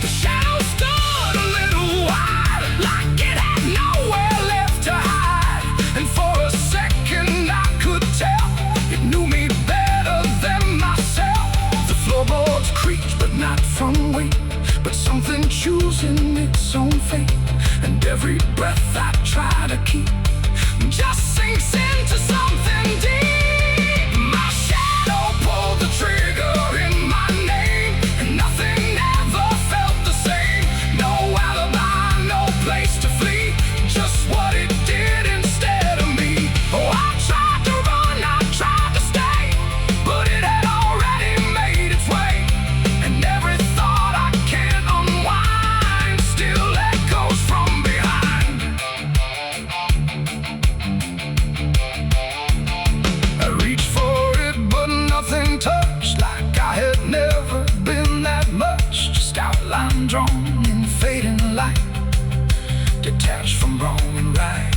The shadow stood a little wide, like it had nowhere left to hide. And for a second I could tell it knew me better than myself. The floorboards creaked, but not from weight, but something choosing its own fate. And every breath I try to keep just sinks into something deep. My shadow pulled the trigger in my name, and nothing ever felt the same. No alibi, no place to flee, just what it did instead of me. Oh, I tried to run, I tried to stay, but it had already made its way. And every thought I can't unwind still echoes from behind. I reached for it, but nothing touched, like I had never been that much. Just outline drawn in fading light, detached from wrong and right.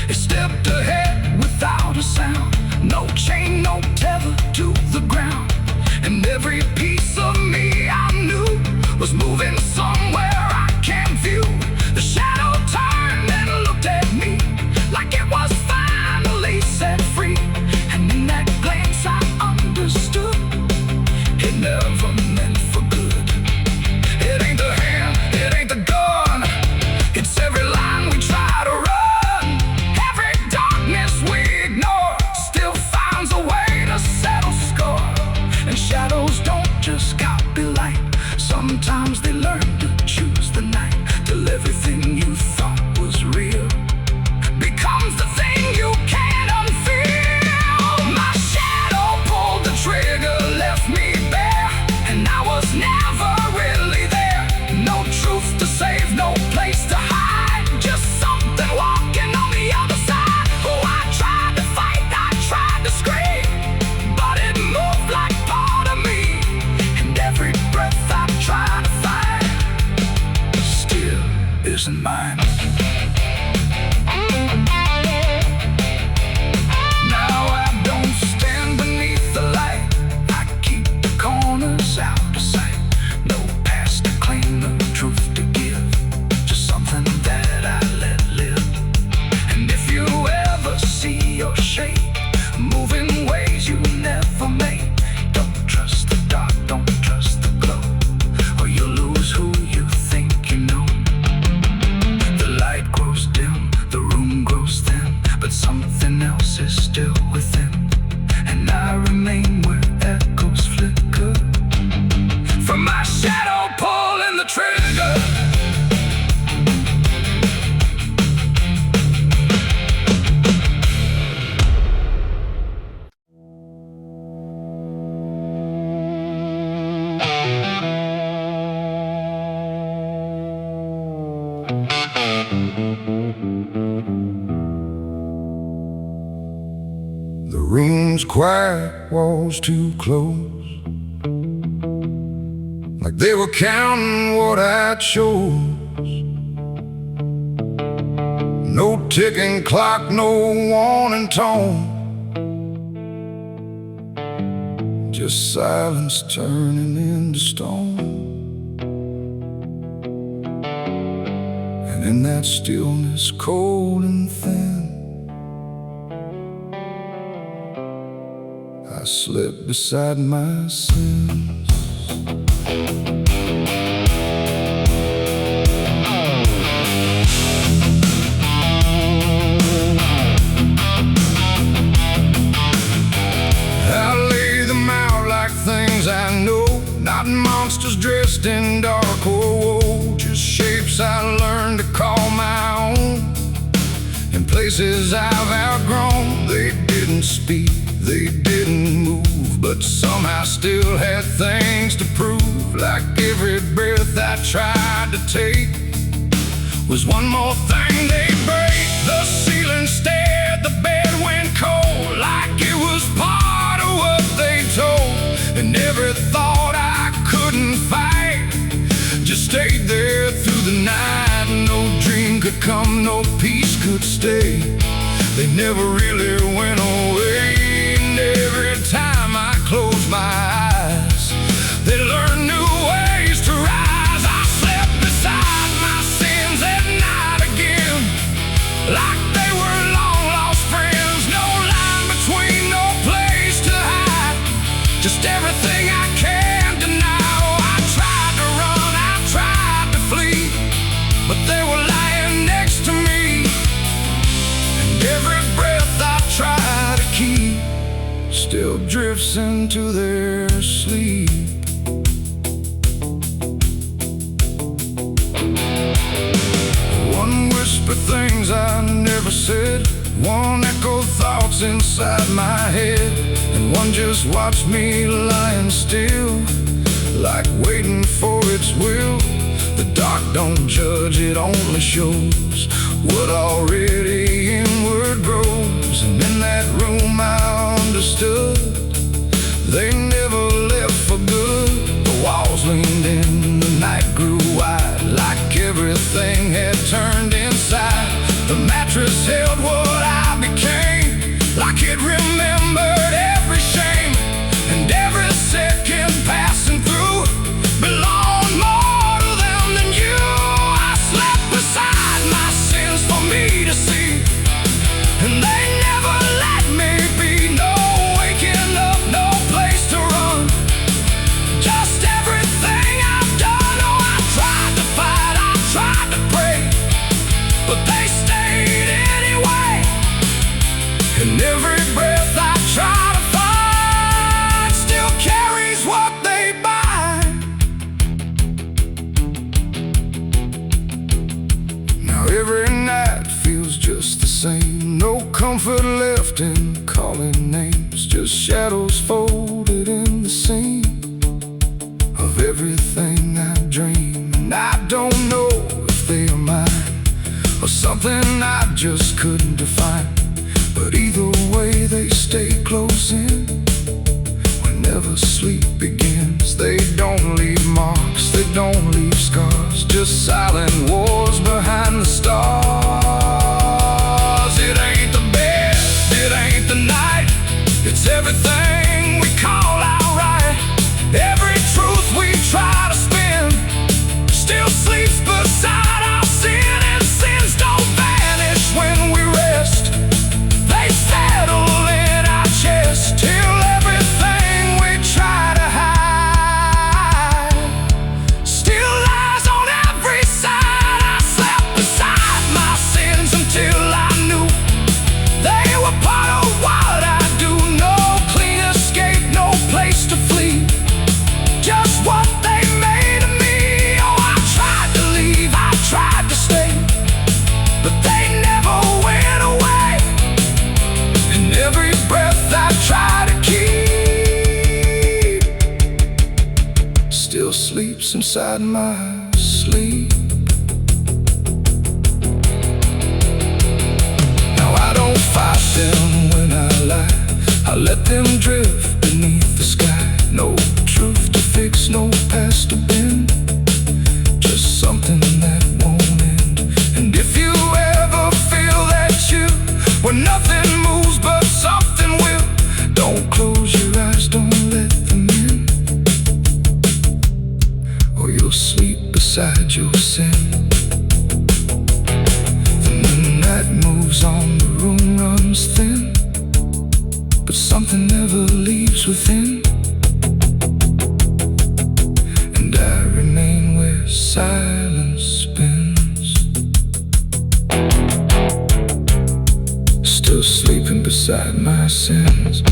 It stepped ahead without a sound, no chain, no tether to the ground. And every piece of me I knew was moving somewhere I can't view. The shadow turned and looked at me, like it was finally set free. And in that glance I understood, it never meant for good. It ain't the hand, it ain't the gun, it's every line we try to run, every yours and mine. Now I don't stand beneath the light. I keep the corners out of sight. No past to claim, no truth to give, just something that I let live. And if you ever see your shape moving ways you never made, don't trust the dark, don't trust the glow, or you'll lose who you think you know. The light grows dim, the room grows thin, but something else is still within, and I remain where echoes flicker from my shadow pulling the trigger. The room's quiet, walls too close, like they were counting what I chose. No ticking clock, no warning tone, just silence turning into stone. And in that stillness, cold and thin, I slept beside my sins. I lay them out like things I know, not monsters dressed in dark or woe, just shapes I learned to call my own, in places I've outgrown. They didn't speak, they didn't move, but somehow still had things to prove. Like every breath I tried to take was one more thing they'd break. The ceiling stared, the bed went cold, like it was part of what they told. And every thought I couldn't fight just stayed there through the night. No dream could come, no peace could stay. They never really went away. Every time I close my eyes, they learn new ways to rise. I slept beside my sins at night again, like they were long lost friends. No line between, no place to hide, just everything I can deny. Oh, I tried to run, I tried to flee, but they were lying next to me. And every breath I try to keep still drifts into their sleep. One whisper things I never said, one echo thoughts inside my head, and one just watched me lying still, like waiting for its will. The dark don't judge, it only shows what already inward grows. And in that room I understood they never left for good. The walls leaned in, the night grew wide, like everything had turned inside. The mattress held what I became, like it remembered every shame, and every second passing through belonged more to them than you. I slept beside my sins for me to see, and they never let me be. No waking up, no place to run, just everything I've done. Oh, I tried to fight, I tried to pray, but they stayed anyway. And every breath I try to find still carries what they bind. Now every night feels just the same, no comfort left in calling names, just shadows folded in the seam of everything I dream. And I don't know if they are mine or something I just couldn't define, but either way they stay close in whenever whenever sleep begins. They don't leave marks, they don't leave scars, just silent wars behind the stars. It ain't the bed, it ain't the night, it's everything we call outright. Every truth we try to spin still sleeps beside our sin, and sins don't vanish when we rest. They settle in our chest till everything we try to hide still lies on every side. I slept beside my sins until I knew they were part of what I do. No clean escape, no place to flee, just what they made of me. Oh, I tried to leave, I tried to stay, but they never went away. And every breath I try to keep still sleeps inside my sleep. Now I don't fight them when I lie, I let them drift beneath the sky. No truth to fix, no past to bend, just something that won't end. And if you ever feel that you, when nothing moves but something will, don't close your eyes, don't let them in, or you'll sleep beside your sin. And when the night moves on, the room runs thin, but something never leaves within. And I remain where silence spins, still sleeping beside my sins.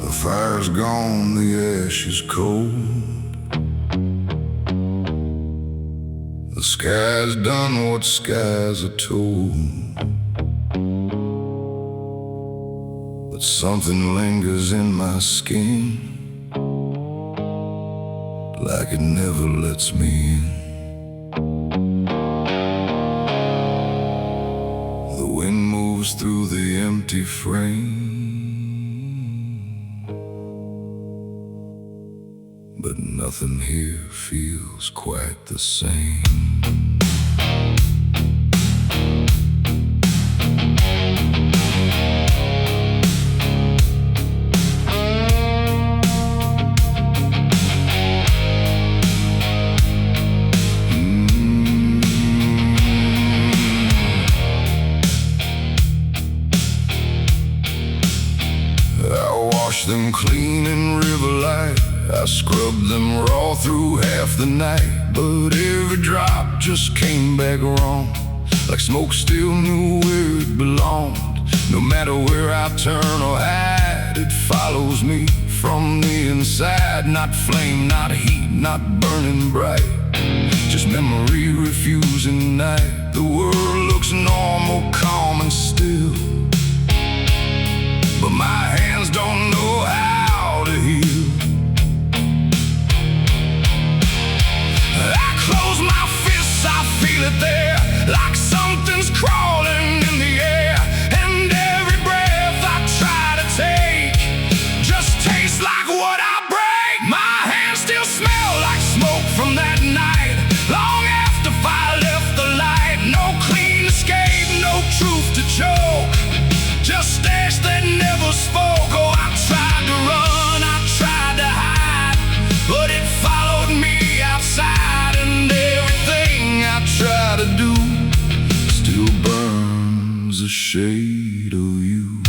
The fire's gone, the ash is cold, the sky's done what skies are told, but something lingers in my skin, like it never lets me in. The wind moves through the empty frame, but nothing here feels quite the same. I wash them clean in river light, I scrubbed them raw through half the night, but every drop just came back wrong, like smoke still knew where it belonged. No matter where I turn or hide, it follows me from the inside. Not flame, not heat, not burning bright, just memory refusing night. The world looks normal, calm and still, but my hands don't know how to heal. I close my fists, I feel it there, like something's crawling in the air. And every breath I try to take just tastes like what I break. My hands still smell like smoke from that night, long after fire left the light. No clean escape, no truth to choke, just ash that never spoke. Oh, I tried to run, I tried to hide, but it followed me outside. And everything I try to do still burns a shade of you.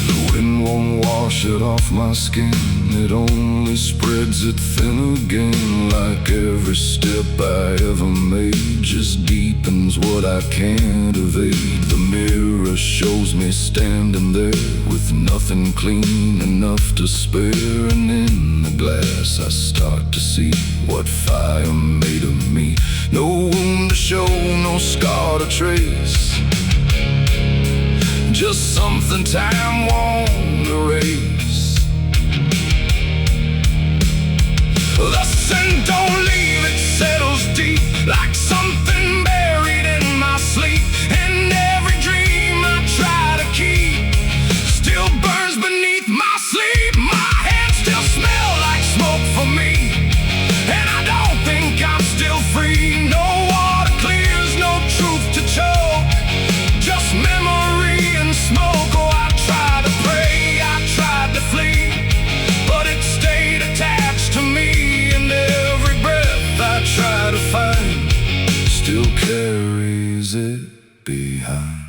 The wind won't wash it off my skin, it only spreads it thin again. Like every step I ever made just deepens what I can't evade. The mirror shows me standing there with nothing clean enough to spare. And in the glass I start to see what fire made of me. No wound to show, no scar to trace, just something time won't erase. The sin don't leave, it settles deep like something buried in my sleep. And every dream I try to keep still burns beneath my sleep. My hands still smell like smoke for me, and I don't think I'm still free. No water clears, no truth to choke, just memory and smoke. Oh, I tried to pray, I tried to flee, but it stayed attached to me. And every breath I try to find still carries it behind.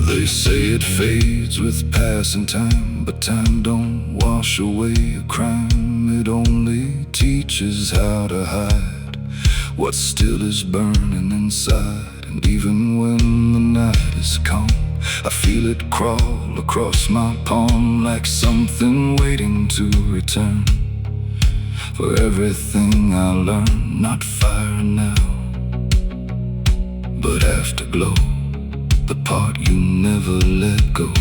They say it fades with passing time, but time don't wash away a crime. It only teaches how to hide what still is burning inside. And even when the night is calm, I feel it crawl across my palm like something waiting to return for everything I learned. Not fire now, but afterglow, the part you never let go.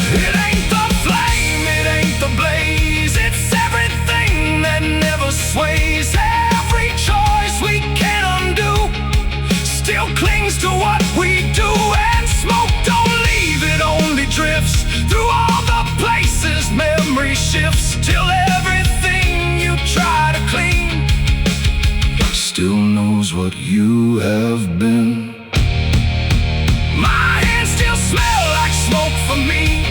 It ain't the flame, it ain't the blaze, it's everything that never sways. Every choice we can't undo still clings to what we do. And smoke don't leave, it only drifts through all the places memory shifts, till everything you try to clean still knows what you have been. My hands still smell like smoke for me,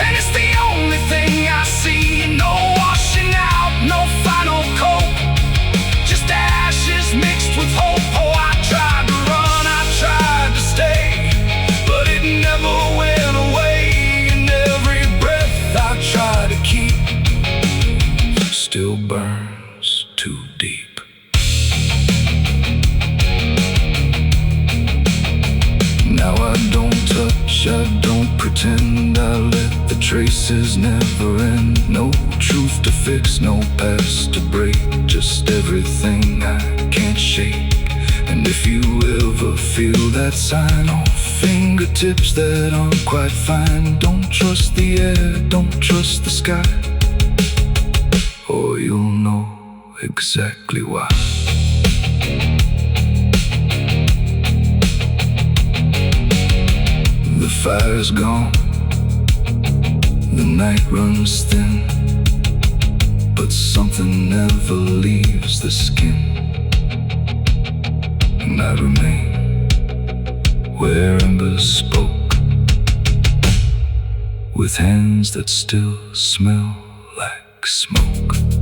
and it's the only thing I see. No washing out, no final coat, just ashes mixed with hope. Oh, I tried to run, I tried to stay, but it never went away. And every breath I try to keep still burns too deep. Now I don't touch, I don't pretend, I let the traces never end. No truth to fix, no past to break, just everything I can't shake. And if you ever feel that sign on fingertips that aren't quite fine, don't trust the air, don't trust the sky, or you'll know exactly why. The fire's gone, the night runs thin, but something never leaves the skin. And I remain where embers spoke, with hands that still smell like smoke.